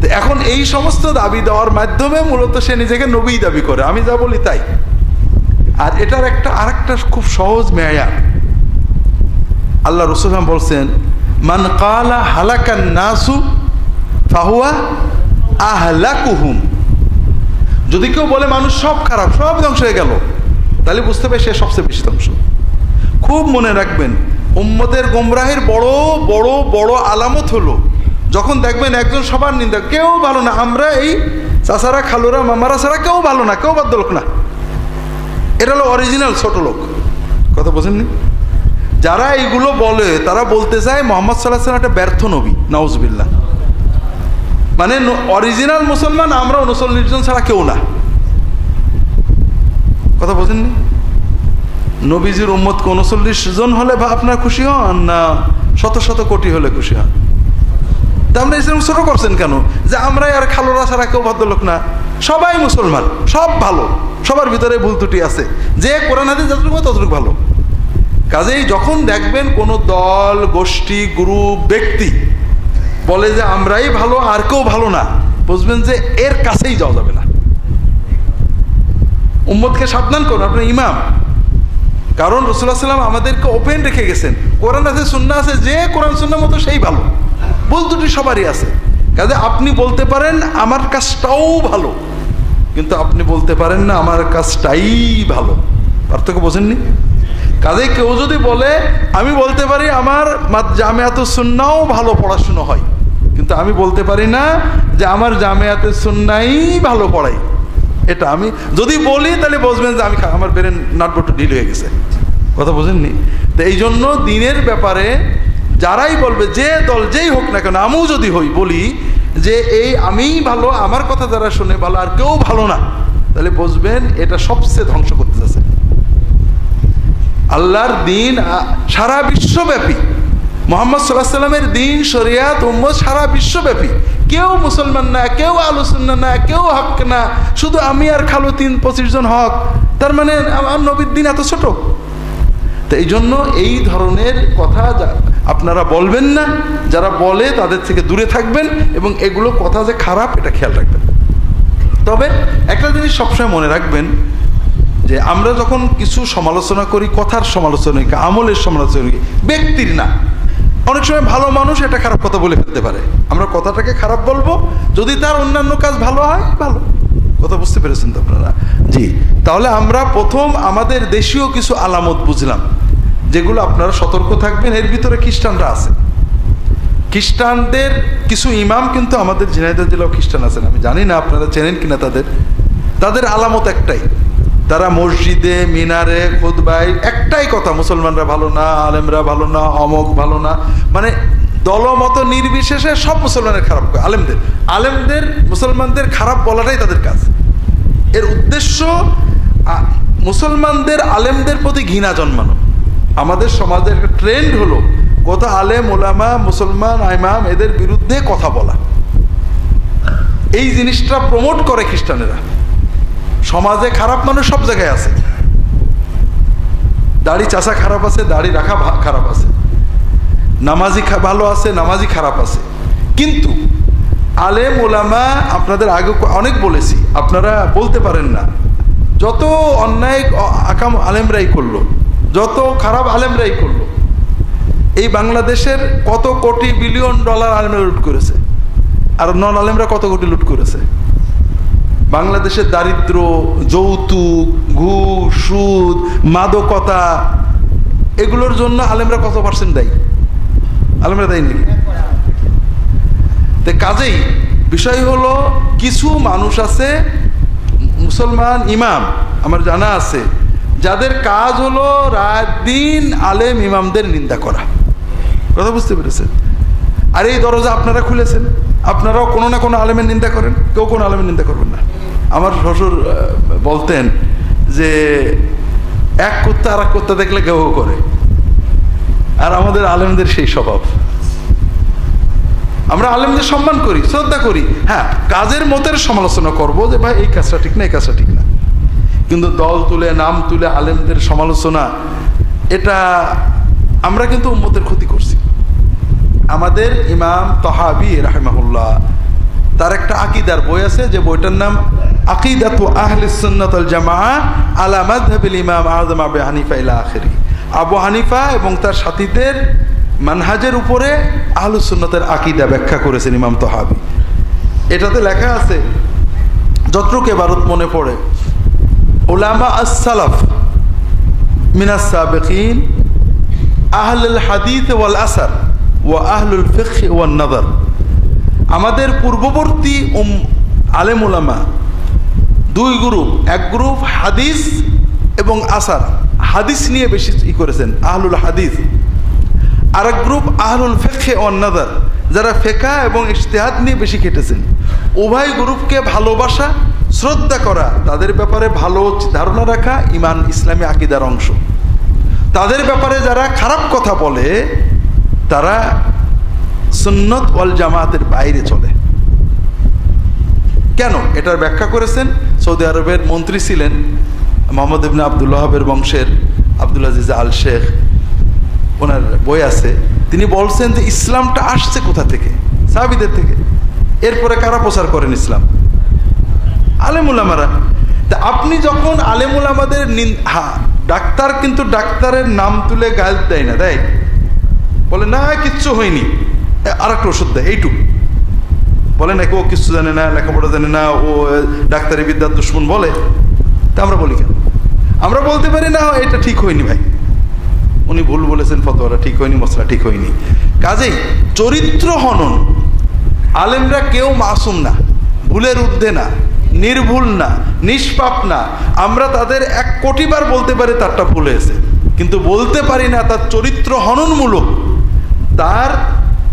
তো এখন এই সমস্ত দাবি দেওয়ার মাধ্যমে মূলত সে নিজেকে নবী দাবি করে, আমি যা বলি তাই। আর এটার আরেকটা খুব সহজ মেয়ার, আল্লাহ রাসূল বলছেন, মান ক্বালা হালাকান নাসু ফাহুয়া আহলাকুহুম। যদি কেউ বলে মানুষ সব খারাপ, সব ধ্বংস হয়ে গেল, তাহলে বুঝতে হবে সে সবচেয়ে বেশি ধ্বংস। খুব মনে রাখবেন, উম্মতের গোমরাহের বড় বড় বড় আলামত হলো যখন দেখবেন একজন সবার নিন্দা, কেউ ভালো না, আমরা এই চাচারা খালুরা মামারা ছাড়া কেউ ভালো না, কেউ বাধ্য লোক না। এটা হলো অরিজিনাল ছোট লোক, কথা বোঝেননি? যারা এইগুলো বলে তারা বলতে চায় মুহাম্মদ সাল্লাল্লাহু আলাইহি ওয়াসাল্লাম একটা ব্যর্থ নবী, নাউজুবিল্লাহ। মানে অরিজিনাল মুসলমান আমরা 39 জন ছাড়া কেউ না, কথা বোঝেননি? নবীজির উম্মত 39 জন হলে আপনার খুশি হন, না শত শত কোটি হলে খুশি হন? তা আমরা ইসলাম ছোট করছেন কেন? যে আমরাই আর খালোরা ছাড়া কেউ ভদ্রলোক না, সবাই মুসলমান, সব ভালো, সবার ভিতরে ভুল ত্রুটি আছে, যে কোরআন হাদিস যতটুকু ততটুকু ভালো। কাজেই যখন দেখবেন কোনো দল, গোষ্ঠী, গ্রুপ, ব্যক্তি বলে যে আমরাই ভালো আর কেউ ভালো না, বুঝবেন যে এর কাছেই যাওয়া যাবে না। উম্মতকে সাবধান করুন, আপনার ইমাম। কারণ রাসূলুল্লাহ সাল্লাল্লাহু আলাইহি ওয়াসাল্লাম আমাদেরকে ওপেন রেখে গেছেন, কোরআন আছে, সুন্নাহ আছে, যে কোরআন সুন্নাহ মতো সেই ভালো। ভুল ত্রুটি সবারই আছে। কাজে আপনি বলতে পারেন আমার কাজটাও ভালো, কিন্তু আপনি বলতে পারেন না আমার কাজটাই ভালো। পার্থক্য বোঝেননি? কাজে কেউ যদি বলে, আমি বলতে পারি আমার জামিয়াতুস সুন্নাহও ভালো পড়াশুনো হয়, কিন্তু আমি বলতে পারি না যে আমার জামিয়াতুস সুন্নাহই ভালো পড়াই। এটা আমি যদি বলি তাহলে বুঝবেন যে আমি আমার ব্রেন নাটবটু ঢিল হয়ে গেছে, কথা বোঝেননি? তো এই জন্য দিনের ব্যাপারে যারাই বলবে, যে দল যেই হোক না কেন, আমিও যদি হই বলি যে এই আমিই ভালো, আমার কথা যারা শুনে ভালো, আর কেউ ভালো না, তাহলে বুঝবেন এটা সবচেয়ে ধ্বংস করতে যাচ্ছে। আল্লাহর দিন সারা বিশ্বব্যাপী, মুহাম্মদ সাল্লাল্লাহু আলাইহি ওয়াসাল্লামের দিন, শরিয়াত, উম্মত সারা বিশ্বব্যাপী, কেউ মুসলমান না, কেউ আহলে সুন্নাহ না, কেউ হক না, শুধু আমি আর খালু 25 জন হক। তার মানে আমার নবীর দিন এত ছোট? তো এই জন্য এই ধরনের কথা আপনারা বলবেন না, যারা বলে তাদের থেকে দূরে থাকবেন, এবং এগুলো কথা যে খারাপ এটা খেয়াল রাখবেন। তবে একটা জিনিস সবসময় মনে রাখবেন, যে আমরা যখন কিছু সমালোচনা করি, কথার সমালোচনা করি, আমলের সমালোচনা করি, ব্যক্তির না। অনেক সময় ভালো মানুষ এটা খারাপ কথা বলে ফেলতে পারে, আমরা কথাটাকে খারাপ বলবো, যদি তার অন্যান্য কাজ ভালো হয় ভালো। কথা বুঝতে পেরেছেন তো আপনারা? জি। তাহলে আমরা প্রথম আমাদের দেশীয় কিছু আলামত বুঝলাম, যেগুলো আপনারা সতর্ক থাকবেন। এর ভিতরে খ্রিস্টানরা আছে, খ্রিস্টানদের কিছু ইমাম কিন্তু আমাদের ঝিনাইদহ জেলাও খ্রিস্টান আছেন, আমি জানি না আপনারা চেনেন কিনা। তাদের আলামত একটাই, তারা মসজিদে, মিনারে, খুতবায় একটাই কথা, মুসলমানরা ভালো না, আলেমরা ভালো না, অমক ভালো না, মানে দলমত নির্বিশেষে সব মুসলমানের খারাপ করে। আলেমদের মুসলমানদের খারাপ বলাটাই তাদের কাজ। এর উদ্দেশ্য মুসলমানদের আলেমদের প্রতি ঘৃণা জন্মানো। আমাদের সমাজের একটা ট্রেন্ড হলো কত আলেম, ওলামা, মুসলমান, ইমাম এদের বিরুদ্ধে কথা বলা। এই জিনিসটা প্রমোট করে খ্রিস্টানেরা। সমাজে খারাপ মানুষ সব জায়গায় আছে, দাড়ি চাষা খারাপ আছে, দাড়ি রাখা খারাপ আছে, নামাজি ভালো আছে, নামাজি খারাপ আছে। কিন্তু আলেম ওলামা, আপনাদের আগে অনেক বলেছি, আপনারা বলতে পারেন না, যত অন্যায় আকাম আলেমরাই করলো, যত খারাপ আলেমরাই করলো। এই বাংলাদেশের কত কোটি বিলিয়ন ডলার আলেমরা লুট করেছে, আর নন আলেমরা কত কোটি লুট করেছে। বাংলাদেশের দারিদ্র, যৌতুক, ঘুষ, সুদ, মাদকতা, এগুলোর জন্য আলেমরা কত পার্সেন্ট দায়ী? আলেমরা দায়ী নাকি? তো কাজেই বিষয় হলো, কিছু মানুষ আছে মুসলমান ইমাম আমার জানা আছে, যাদের কাজ হলো রাত দিন আলেম ইমামদের নিন্দা করা। কথা বুঝতে পেরেছেন? আর এই দরজা আপনারা খুলেছেন, আপনারাও কোনো না কোনো আলেমের নিন্দা করেন, কেউ কোনো আলেমের নিন্দা করবেন না। আমার শ্বশুর বলতেন যে এক কুত্তা আর এক কুত্তা দেখলে কেউ করে, আর আমাদের আলেমদের সেই স্বভাব। আমরা আলেমদের সম্মান করি, শ্রদ্ধা করি, হ্যাঁ কাজের মতের সমালোচনা করব যে ভাই এই কাজটা ঠিক না, এই কাজটা ঠিক না। কিন্তু দল তুলে নাম তুলে আলেমদের সমালোচনা, এটা আমরা কিন্তু উম্মতের ক্ষতি করছি। আমাদের ইমাম তহাবি রাহিমাহুল্লাহ তার একটা আকীদার বই আছে, যে বইটার নাম আকিদাতু আহলিস সুন্নাত ওয়াল জামাআহ আলা মাযহাবিল ইমাম আযম আবু হানিফা ইলা আখিরি। আবু হানিফা এবং তার সাথীদের মানহাজের উপরে আহলুস সুন্নাতের আকীদা ব্যাখ্যা করেছেন ইমাম তহাবি। এটাতে লেখা আছে, যতটুকু ইবারত মনে পড়ে, উলামা আস-সালাফ মিনাস সাবিকিন আহলুল হাদিস ওয়াল আসার ওয়া আহলুল ফিকহ ওয়ান নাযার। আমাদের পূর্ববর্তী আলেম উলামা দুই গ্রুপ, এক গ্রুপ হাদিস এবং আসার, হাদিস নিয়ে বেশি করেছেন আহলুল হাদিস, আর এক গ্রুপ আহলুল ফিকহ ওয়ান নাযার, যারা ফিকহ এবং ইজতিহাদ নিয়ে বেশি খেটেছেন। উভয় গ্রুপকে ভালোবাসা, শ্রদ্ধা করা, তাদের ব্যাপারে ভালো ধারণা রাখা ঈমান ইসলামী আকীদার অংশ। তাদের ব্যাপারে যারা খারাপ কথা বলে তারা সুন্নাত ওয়াল জামাতের বাইরে চলে। কেন? এটার ব্যাখ্যা করেছেন সৌদি আরবের মন্ত্রী ছিলেন মোহাম্মদ ইবনে আব্দুল ওয়াহাবের বংশের আব্দুল আজিজ আল শেখ, ওনার বই আছে। তিনি বলছেন যে ইসলামটা আসছে কোথা থেকে? সাহাবীদের থেকে। এরপরে কারা প্রচার করেন ইসলাম? আলেম উলামারা। তা আপনি যখন আলেম উলামাদের ডাক্তার কিন্তু ডাক্তারের নাম তুলে গাল দেয় না, দেয়? বলে না কিচ্ছু হয়নি, আর একটা ওষুধ দেয়, এইটুকু বলে নাকি ও কিচ্ছু জানে না, লেখাপড়া জানে না, ও ডাক্তারি বিদ্যার দুশ্মন বলে। তা আমরা বলি কেন? আমরা বলতে পারি না এটা ঠিক হয়নি ভাই, উনি ভুল বলেছেন, ফতোয়াটা ঠিক হয়নি, মশলা ঠিক হয়নি। কাজেই চরিত্র হনন, আলেমরা কেউ মাসুম না, ভুলের ঊর্ধ্বে না, নির্ভুল না, নিষ্পাপ না। আমরা তাদের 1 কোটি বার বলতে পারি তারটা ভুল হয়েছে, কিন্তু বলতে পারি না তার চরিত্র হননমূলক, তার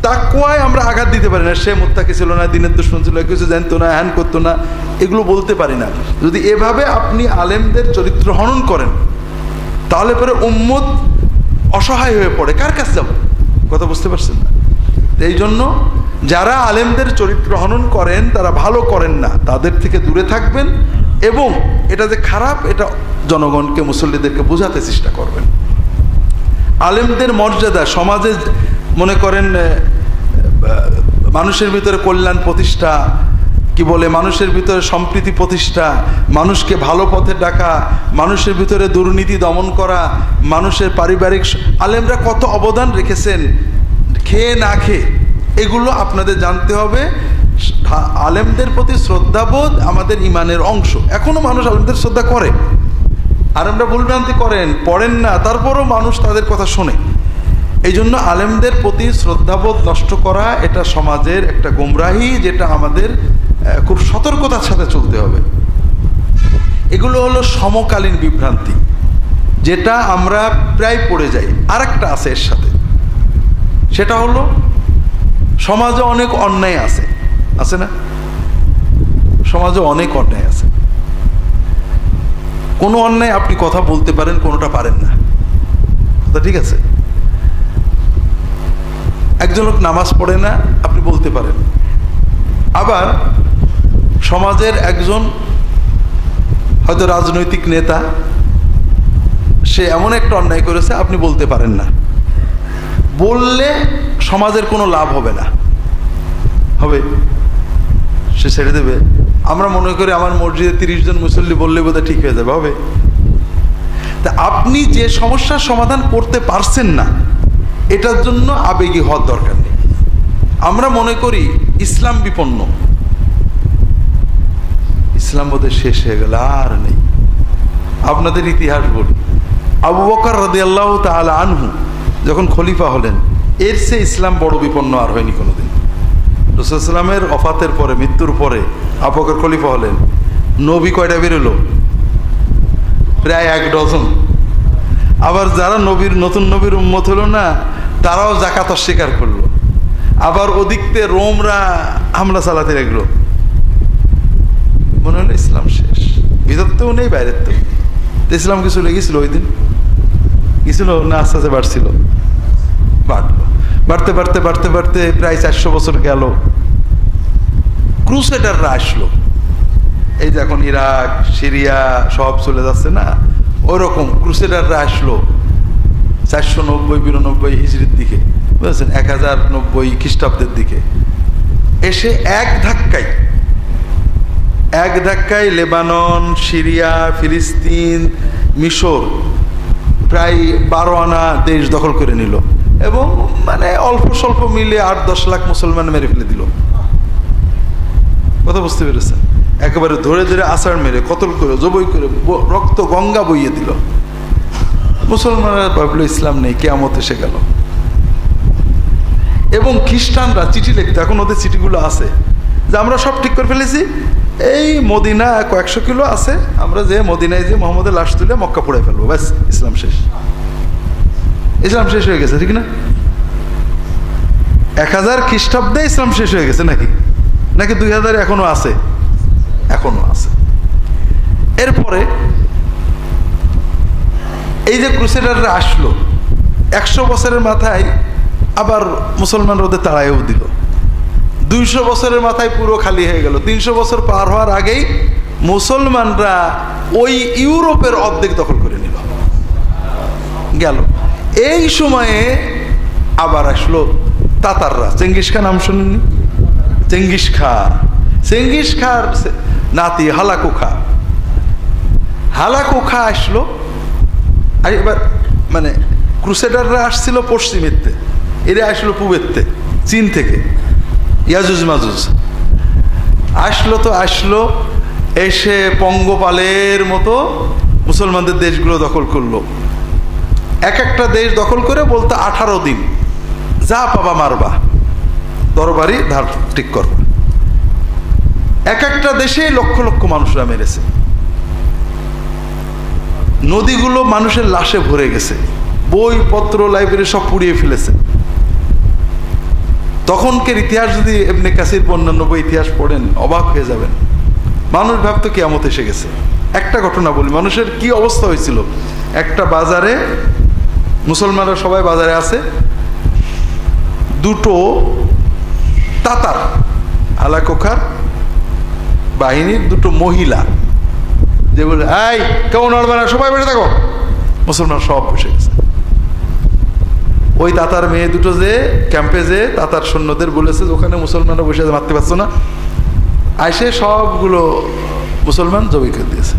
তাকওয়ায় আমরা আঘাত দিতে পারি না। সে মুত্তাকি ছিল না, দিনের দুশমন ছিল, কিছু জানতো না, হ্যান করতো না, এগুলো বলতে পারি না। যদি এভাবে আপনি আলেমদের চরিত্র হনন করেন তাহলে পরে উম্মত অসহায় হয়ে পড়ে, কার কাছে যাব? কথা বুঝতে পারছেন না? এই জন্য যারা আলেমদের চরিত্র হনন করেন তারা ভালো করেন না, তাদের থেকে দূরে থাকবেন এবং এটা যে খারাপ এটা জনগণকে, মুসল্লিদেরকে বোঝাতে চেষ্টা করবেন। আলেমদের মর্যাদা সমাজে, মনে করেন মানুষের ভিতরে কল্যাণ প্রতিষ্ঠা, কি বলে, মানুষের ভিতরে সম্প্রীতি প্রতিষ্ঠা, মানুষকে ভালো পথে ডাকা, মানুষের ভিতরে দুর্নীতি দমন করা, মানুষের পারিবারিক, আলেমরা কত অবদান রেখেছেন খেয়ে না খেয়ে, এগুলো আপনাদের জানতে হবে। আলেমদের প্রতি শ্রদ্ধাবোধ আমাদের ইমানের অংশ। এখনো মানুষ আলেমদের শ্রদ্ধা করে, আলেমরা ভুলভ্রান্তি করেন, পড়েন না, তারপরও মানুষ তাদের কথা শোনে। এই জন্য আলেমদের প্রতি শ্রদ্ধাবোধ নষ্ট করা এটা সমাজের একটা গোমরাহি, যেটা আমাদের খুব সতর্কতার সাথে চলতে হবে। এগুলো হলো সমকালীন বিভ্রান্তি, যেটা আমরা প্রায় পড়ে যাই। আরেকটা আছে এর সাথে, সেটা হলো সমাজে অনেক অন্যায় আছে, আছে না? সমাজে অনেক অন্যায় আছে। কোনো অন্যায় আপনি কথা বলতে পারেন, কোনোটা পারেন না, কথা ঠিক আছে? একজন লোক নামাজ পড়ে না, আপনি বলতে পারেন। আবার সমাজের একজন হয়তো রাজনৈতিক নেতা, সে এমন একটা অন্যায় করেছে, আপনি বলতে পারেন না। বললে সমাজের কোনো লাভ হবে না, হবে সে ছেড়ে দেবে। আমরা মনে করি আমার মসজিদে 30 জন মুসল্লি বললে বোধহয় ঠিক হয়ে যাবে, হবে? তা আপনি যে সমস্যার সমাধান করতে পারছেন না, এটার জন্য আবেগী হওয়ার দরকার নেই। আমরা মনে করি ইসলাম বিপন্ন, ইসলাম বোধহয় শেষ হয়ে গেল, আর নেই। আপনাদের ইতিহাস বলি, আবু বকর রাদিয়াল্লাহু তাআলা আনহু যখন খলিফা হলেন, এর সে ইসলাম বড় বিপন্ন আর হয়নি কোনোদিন। রাসূলুল্লাহ সাল্লাল্লাহু আলাইহি ওয়াসাল্লামের ওফাতের পরে, মৃত্যুর পরে আবু বকর খলিফা হলেন। নবী কয়টা বেরোলো? প্রায় 1 ডজন। আবার যারা নবীর, নতুন নবীর উম্মত হলো না, তারাও যাকাত অস্বীকার করলো। আবার ওদিকতে রোমরা হামলা চালাতে লাগলো। মনে হলো ইসলাম শেষ, ভিতরতেও নেই, বাইরের তো। ইসলাম কিছু লেগেছিল ওই দিন? গেছিল না? আস্তে আস্তে বাড়ছিল, বাড়লো। বাড়তে বাড়তে বাড়তে বাড়তে প্রায় 400 বছর গেল। ক্রুসেডাররা আসলো, এই যে এখন ইরাক সিরিয়া সব চলে যাচ্ছে না, ওরকম ক্রুসেডাররা আসলো 490-92 হিজরির দিকে, বুঝেছেন, 1090 খ্রিস্টাব্দের দিকে এসে এক ধাক্কায় লেবানন, সিরিয়া, ফিলিস্তিন, মিশর প্রায় 12 আনা দেশ দখল করে নিল এবং মানে অল্প স্বল্প মিলে 8-10 লাখ মুসলমান মেরে ফেলে দিল। কথা বুঝতে পেরেছেন? একেবারে ধরে ধরে আছাড় মেরে কতল করে জবই করে রক্ত গঙ্গা বইয়ে দিল। মুসলমানরা ভাবলো ইসলাম নেই, কিয়ামত এসে গেল। এবং খ্রিস্টানরা চিঠি লিখতো, এখন ওদের চিঠিগুলো আছে যে আমরা সব ঠিক করে ফেলেছি, এই মদিনা কয়েকশো কিলো আছে, আমরা যে মদিনায় যে মোহাম্মদের লাশ তুলে মক্কা পড়ে ফেলবো, ব্যাস ইসলাম শেষ। ইসলাম শেষ হয়ে গেছে, ঠিক না? 1000 খ্রিস্টাব্দে ইসলাম শেষ হয়ে গেছে নাকি? নাকি 2000 এখনো আছে? এখনো আছে। এরপরে এই যে ক্রুসেডাররা আসলো, 100 বছরের মাথায় আবার মুসলমানরা ওদের তাড়াইও দিল। 200 বছরের মাথায় পুরো খালি হয়ে গেল। 300 বছর পার হওয়ার আগেই মুসলমানরা ওই ইউরোপের অর্ধেক দখল করে নিল গেল। এই সময়ে আবার আসলো তাতাররা। চেঙ্গিস খা নাম শুনেননি? চেঙ্গিস খার নাতি হালাকু খা আসলো। আর এবার মানে ক্রুসেডাররা আসছিল পশ্চিমেরতে, এরা আসলো পূবেরতে, চীন থেকে ইয়াজুজ মাজুজ আসলো। এসে পঙ্গপালের মতো মুসলমানদের দেশগুলো দখল করলো। এক একটা দেশ দখল করে বলতে 18 দিন যা পাবা মারবা, দরবারি ধার ঠিক করবা। এক একটা দেশে লক্ষ লক্ষ মানুষরা মেরেছে। নদীগুলো মানুষের লাশে ভরে গেছে, বইপত্র লাইব্রেরি সব পুড়িয়ে ফেলেছে। তখনকার ইতিহাস যদি ইবনে কাসির অন্যান্য বই ইতিহাস পড়েন অবাক হয়ে যাবেন। মানুষ ভাবতো কিয়ামত এসে গেছে। একটা ঘটনা বলি, মানুষের কি অবস্থা হয়েছিল। একটা বাজারে, মুসলমানরা সবাই বাজারে আছে, দুটো তাতার হালাকোখার বাহিনীর দুটো মহিলা যে বলে, এই কেমন হবে না, সবাই বেড়ে থাকো। মুসলমান সব বসে গেছে। ওই তাতার মেয়ে দুটো যে ক্যাম্পে যে তাতার সৈন্যদের বলেছে ওখানে মুসলমানরা বসে আছে, মারতে পারছো না, আইসে সবগুলো মুসলমান জবাই করে দিয়েছে।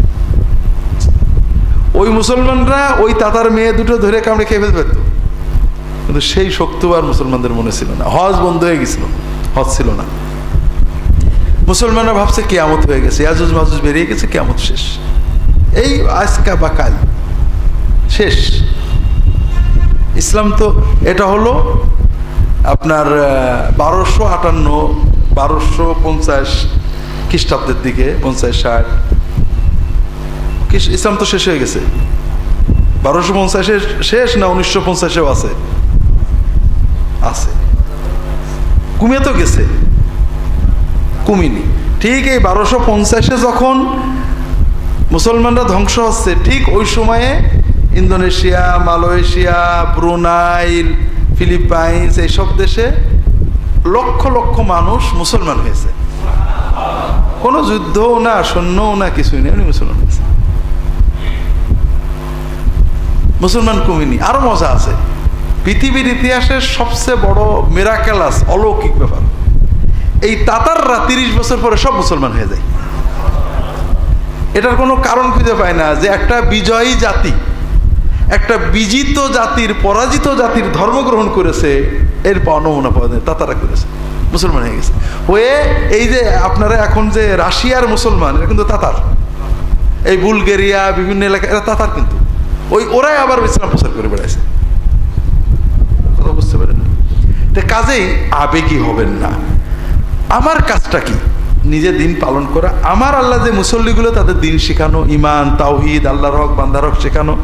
ওই মুসলমানরা ওই তাতার মেয়ে দুটো ধরে কামড়ে খেয়ে ফেলতে পারতো, কিন্তু সেই শক্তি আর মুসলমানদের মনে ছিল না। হজ বন্ধ হয়ে গেছিল, হজ ছিল না। মুসলমানরা ভাবছে কিয়ামত হয়ে গেছে, ইয়াজুজ মাজুজ বেরিয়ে গেছে, কিয়ামত শেষ, এই আজকা বা কাল শেষ। ইসলাম তো এটা হলো আপনার 1250 খ্রিস্টাব্দের দিকে, 50-60 ইসলাম তো শেষ হয়ে গেছে। 1250 শেষ না 1950-এও আছে, কমিয়ে তো গেছে, কমিনি। ঠিক এই 1250-এ যখন মুসলমানরা ধ্বংস হচ্ছে, ঠিক ওই সময়ে ইন্দোনেশিয়া, মালয়েশিয়া, ব্রুনাই, ফিলিপাইন্স এইসব দেশে লক্ষ লক্ষ মানুষ মুসলমান হয়েছে। কোনো যুদ্ধও না, সৈন্যও না, কিছুই নেই, উনি মুসলমান হয়েছে। মুসলমান কমিনি। আরো মজা আছে, পৃথিবীর ইতিহাসের সবচেয়ে বড় মিরাকেলাস, অলৌকিক ব্যাপার, এই তাতাররা 30 বছর পরে সব মুসলমান হয়ে যায়। এটার কোনো কারণ খুঁজে পায় না যে একটা বিজয়ী জাতি, একটা বিজিত জাতির, পরাজিত জাতির ধর্ম গ্রহণ করেছে, এর নমুনা পাওয়া যায়। তাতারা করেছে, মুসলমান হয়ে গেছে। হয়ে এই যে আপনারা এখন যে রাশিয়ার মুসলমান, এরা কিন্তু তাতার। এই বুলগেরিয়া বিভিন্ন এলাকা এরা তাতার, কিন্তু ওরাই আবার ইসলাম প্রচার করে বেড়াইছে। বুঝতে পারেন? কাজেই আবেগী হবেন না। আমার কাজটা কি? নিজে দিন পালন করা। আমার আল্লাহ যে মুসল্লিগুলো তাদের দিন শেখানো, ইমান, তাওহীদ, আল্লাহর হক, বান্দার হক শেখানো।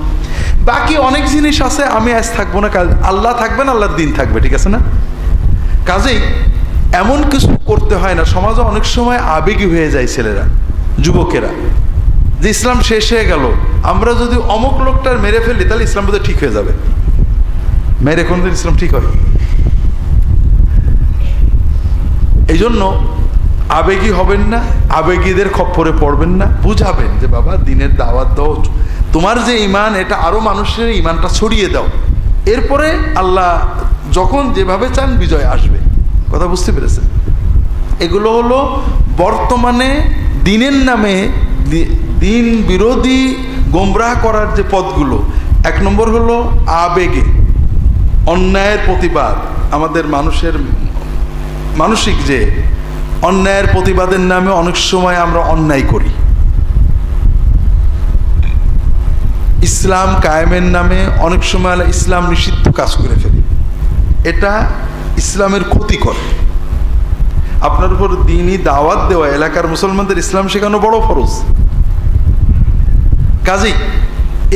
বাকি অনেক জিনিস আছে, আমি আজ থাকবো না, কাল আল্লাহ থাকবেন, আল্লাহর দিন থাকবে, ঠিক আছে না? কাজেই এমন কিছু করতে হয় না। সমাজে অনেক সময় আবেগী হয়ে যায় ছেলেরা, যুবকেরা, যে ইসলাম শেষ হয়ে গেল, আমরা যদি অমুক লোকটার মেরে ফেলি তাহলে ইসলাম বোধহয় ঠিক হয়ে যাবে। মেরে কোনদিন ইসলাম ঠিক হয়? এই জন্য আবেগী হবেন না, আবেগীদের খপ্পরে পড়বেন না, বুঝাবেন যে বাবা দিনের দাওয়াত দাও, তোমার যে ঈমান এটা আরো মানুষের ঈমানটা ছড়িয়ে দাও, এরপরে আল্লাহ যখন যেভাবে চান বিজয় আসবে। কথা বুঝতে পেরেছেন? এগুলো হলো বর্তমানে দিনের নামে দিন বিরোধী গোমরাহ করার যে পথগুলো। এক নম্বর হলো আবেগে অন্যায়ের প্রতিবাদ। আমাদের মানুষের মানসিক যে অন্যায়ের প্রতিবাদের নামে অনেক সময় আমরা অন্যায় করি। ইসলাম কায়েমের নামে অনেক সময় ইসলাম নিষিদ্ধ কাজ করে ফেলি, এটা ইসলামের ক্ষতি করে। আপনার উপর দিনই দাওয়াত দেওয়া, এলাকার মুসলমানদের ইসলাম শেখানো বড় ফরজ। কাজেই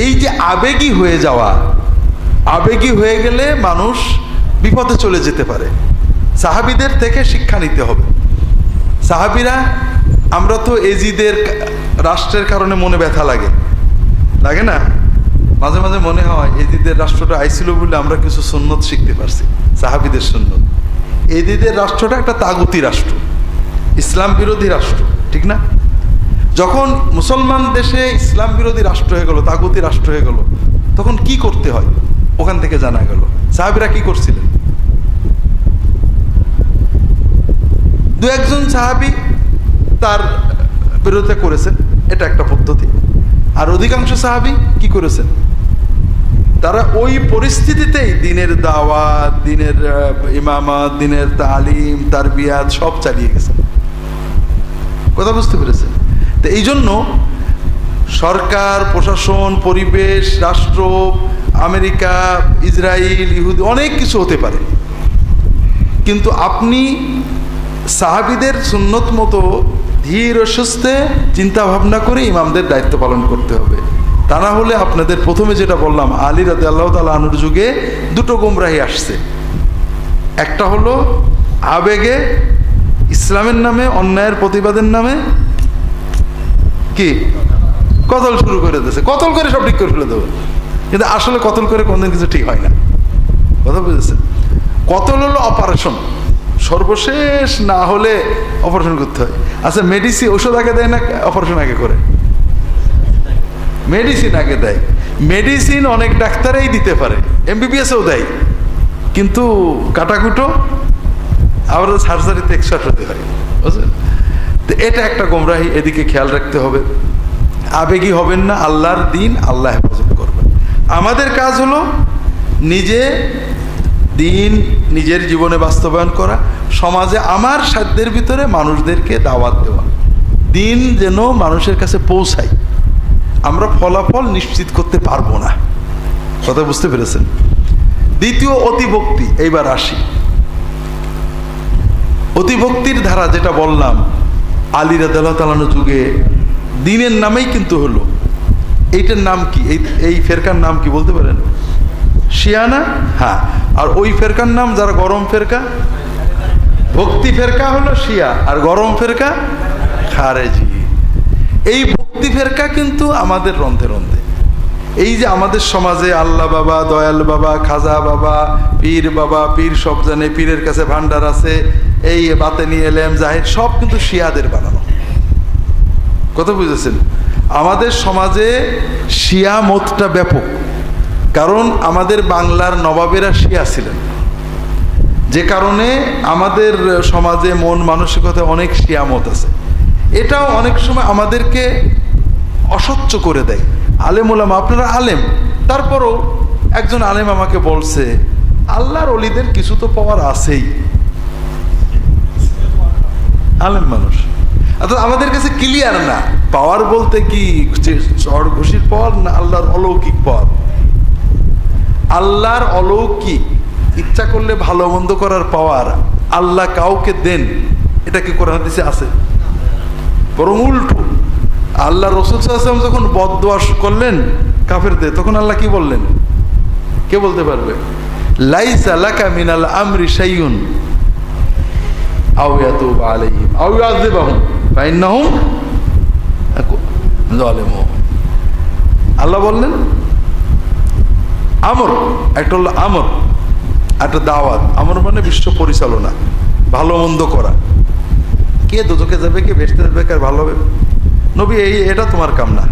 এই যে আবেগী হয়ে যাওয়া, আবেগী হয়ে গেলে মানুষ বিপদে চলে যেতে পারে। সাহাবীদের থেকে শিক্ষা নিতে হবে। সাহাবীরা, আমরা তো এজিদের রাষ্ট্রের কারণে মনে ব্যথা লাগে, লাগে না? মাঝে মাঝে মনে হয় এজিদের রাষ্ট্রটা আইছিল বলে আমরা কিছু সুন্নত শিখতে পারছি, সাহাবীদের সুন্নত। এজিদের রাষ্ট্রটা একটা তাগুতি রাষ্ট্র, ইসলাম বিরোধী রাষ্ট্র, ঠিক না? যখন মুসলমান দেশে ইসলাম বিরোধী রাষ্ট্র হয়ে গেল, তাগুতি রাষ্ট্র হয়ে গেল, তখন কি করতে হয় ওখান থেকে জানা গেল। সাহাবীরা কি করছিলেন? দু একজন সাহাবী তার বিরোধিতা করেছেন, এটা একটা পদ্ধতি। আর অধিকাংশ সাহাবী কি করেছেন? তারা ওই পরিস্থিতিতেই দিনের দাওয়াত, দিনের ইমামত, দিনের তালিম, তারবিয়াত সব চালিয়ে গেছেন। কথা বুঝতে পেরেছেন? তো এই জন্য সরকার, প্রশাসন, পরিবেশ, রাষ্ট্র, আমেরিকা, ইসরায়েল, ইহুদি, অনেক কিছু হতে পারে, কিন্তু আপনি সাহাবীদের সুন্নত মতো ধীর ও সুস্থে চিন্তা ভাবনা করে ইমামদের দায়িত্ব পালন করতে হবে। তা না হলে আপনাদের প্রথমে যেটা বললাম, আলী রাদিয়াল্লাহু তাআলা আনহুর যুগে দুটো গোমরাহি আসছে। একটা হলো আবেগে ইসলামের নামে, অন্যায়ের প্রতিবাদের নামে কি কতল শুরু করে দিয়েছে, কতল করে সব ঠিক করে ফেলে দেবে। কিন্তু আসলে কতল করে কোনদিন কিছু ঠিক হয় না। কথা বুঝেছেন? কতল হলো অপারেশন, সর্বশেষ না হলে অপারেশন করতে হয়। আচ্ছা, মেডিসিন ওষুধ আগে দেয় না অপারেশন আগে করে? মেডিসিন আগে দেয়। মেডিসিন অনেক ডাক্তারেই দিতে পারে, এমবিবিএসও দেয়, কিন্তু কাটাকুটো আবার সার্জারিতে এক্সপার্ট হতে হয়, বুঝলেন? তো এটা একটা গোমরাহি, এদিকে খেয়াল রাখতে হবে। আবেগী হবেন না, আল্লাহর দিন আল্লাহ হেফাজত করবেন। আমাদের কাজ হলো নিজে দিন নিজের জীবনে বাস্তবায়ন করা, সমাজে আমার সাধ্যের ভিতরে মানুষদেরকে দাওয়াত দেওয়া, দিন যেন মানুষের কাছে পৌঁছায়। আমরা ফলাফল নিশ্চিত করতে পারবো না। কথা বুঝতে পেরেছেন? দ্বিতীয়, অতিভক্তি। এইবার আসি অতিভক্তির ধারা, যেটা বললাম আলী রাদিয়াল্লাহু তাআলা যুগে দিনের নামেই কিন্তু হলো। এইটার নাম কি? এই ফেরকার নাম কি বলতে পারেন? শিয়া না? হ্যাঁ। আর ওই ফেরকার নাম, যারা গরম ফেরকা, ভক্তি ফেরকা হলো শিয়া, আর গরম ফেরকা খারেজি। এই ভক্তি ফেরকা কিন্তু আমাদের রন্ধে রন্ধে। এই যে আমাদের সমাজে আল্লাহ বাবা, দয়াল বাবা, খাজা বাবা, পীর বাবা, পীর সব জানে, পীরের কাছে ভান্ডার আছে, এই বাতেনি এলেম জাহির সব কিন্তু শিয়াদের বানানো। কথা বুঝেছেন? আমাদের সমাজে শিয়া মতটা ব্যাপক, কারণ আমাদের বাংলার নবাবেরা শিয়া ছিলেন, যে কারণে আমাদের সমাজে মন মানসিকতা অনেক শিয়া মত আছে। এটাও অনেক সময় আমাদেরকে অসহ্য করে দেয়। আলেম ওলামা, আপনারা আলেম, তারপরও একজন আলেম আমাকে বলছে আল্লাহর ওলিদের কিছু তো পাওয়ার আছেই। আলেম মানুষ, অর্থাৎ আমাদের কাছে ক্লিয়ার না পাওয়ার বলতে কি চড় ঘুষির পাওয়ার না আল্লাহর অলৌকিক পাওয়ার। আল্লাহর অলৌকিক ইচ্ছা করলে ভালো মন্দ করার পাওয়ার আল্লাহ কাউকে দেন, এটা কি কোরআন হাদিসে আছে? বরং উল্টো, আল্লাহ রাসূল সাল্লাল্লাহু আলাইহি ওয়াসাল্লাম যখন বদদুয়া করলেন কাফেরদের, তখন আল্লাহ কি বললেন? কে বলতে পারবে? লাইসা লাকা মিনাল আমরি শাইউন আও ইয়াতুব আলাইহিম আও ইউআযিবাহুম ফাইন্নাহুম যালিমুন। আল্লাহ বললেন আমর, একটা হলো আমর, একটা দাওয়াত। আমর মানে বিশ্ব পরিচালনা, ভালো মন্দ করা। কে দোজখে যাবে, কে বেহেশতে যাবে, কার ভালো হবে। নবী এটা তোমার কাম না,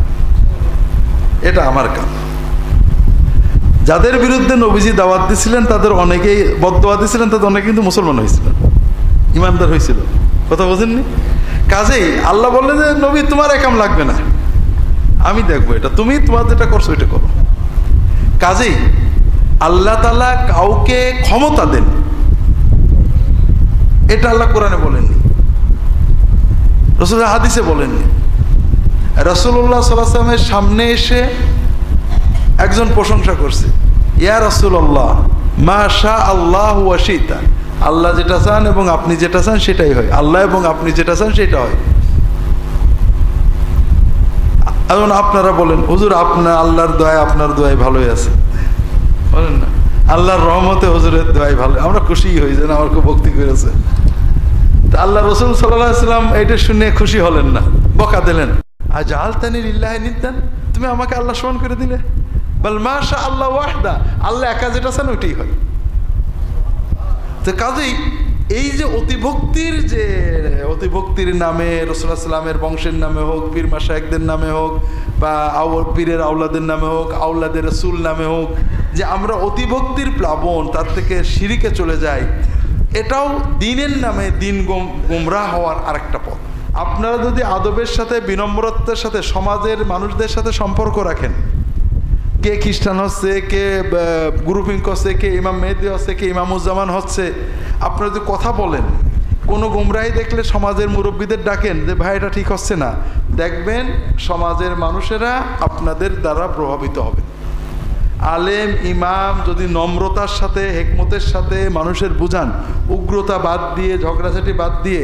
এটা আমার কাম। যাদের বিরুদ্ধে নবীজি দাওয়াত দিছিলেন তাদের অনেকেই বদদোয়া দিছিলেন, তাদের অনেকে কিন্তু মুসলমান হয়েছিলেন, ইমানদার হয়েছিল। কথা বোঝেননি? কাজেই আল্লাহ বললেন যে নবী তোমার একাম লাগবে না, আমি দেখবো, এটা তুমি তোমার যেটা করছো এটা করো। কাজেই আল্লাহ তাআলা কাউকে ক্ষমতা দেন, এটা আল্লাহ কোরআনে বলেননি, রাসূল হাদিসে বলেননি। রাসূলুল্লাহ সাল্লাল্লাহু আলাইহি ওয়াসাল্লামের সামনে এসে একজন প্রশংসা করছে, ইয়া রাসূলুল্লাহ মা শা আল্লাহু ওয়া শিতা, আল্লাহ যেটা চান এবং আপনি যেটা চান সেটাই হয়, আল্লাহ এবং আপনি যেটা চান সেটা হয়। এখন আপনারা বলেন হুজুর আপনার আল্লাহর দোয়ায় আপনার দোয়ায় ভালোই আছে, বলেন না আল্লাহর রহমতে হুজুরের দোয়ায় ভালো, আমরা খুশি হই যেন আমার খুব ভক্তি করেছে। তা আল্লাহ রাসূল সাল্লাল্লাহু আলাইহি ওয়াসাল্লাম এটা শুনে খুশি হলেন না, বকা দিলেন, আজআলতানি লিল্লাহি নিদ্দান, তুমি আমাকে আল্লাহ সমান করে দিলে। বল মাশা আল্লাহ ওয়াহদা, আল্লাহ একা যেটা চান ওইটাই হয়। তো কাজেই এই যে অতিভক্তির নামে রাসূলুল্লাহ সাল্লামের বংশের নামে হোক, পীর মাশায়েখদের নামে হোক, বা পীরের আওলাদের নামে হোক, আওলাদের রাসূল নামে হোক, যে আমরা অতিভক্তির প্লাবন তার থেকে শিরকে চলে যাই, এটাও দিনের নামে দিন গুমরাহ হওয়ার আরেকটা পথ। আপনারা যদি আদবের সাথে বিনম্রতার সাথে সমাজের মানুষদের সাথে সম্পর্ক রাখেন, কে খ্রিস্টান হচ্ছে, কে গ্রুপিং করছে, কে ইমাম মেহেদি হচ্ছে, কে ইমামুজ্জামান হচ্ছে, আপনারা যদি কথা বলেন, কোনো গুমরাহি দেখলে সমাজের মুরব্বীদের ডাকেন যে ভাই এটা ঠিক হচ্ছে না, দেখবেন সমাজের মানুষেরা আপনাদের দ্বারা প্রভাবিত হবে। আলেম ইমাম যদি নম্রতার সাথে হেকমতের সাথে মানুষের বুঝান, উগ্রতা বাদ দিয়ে, ঝগড়াঝাটি বাদ দিয়ে,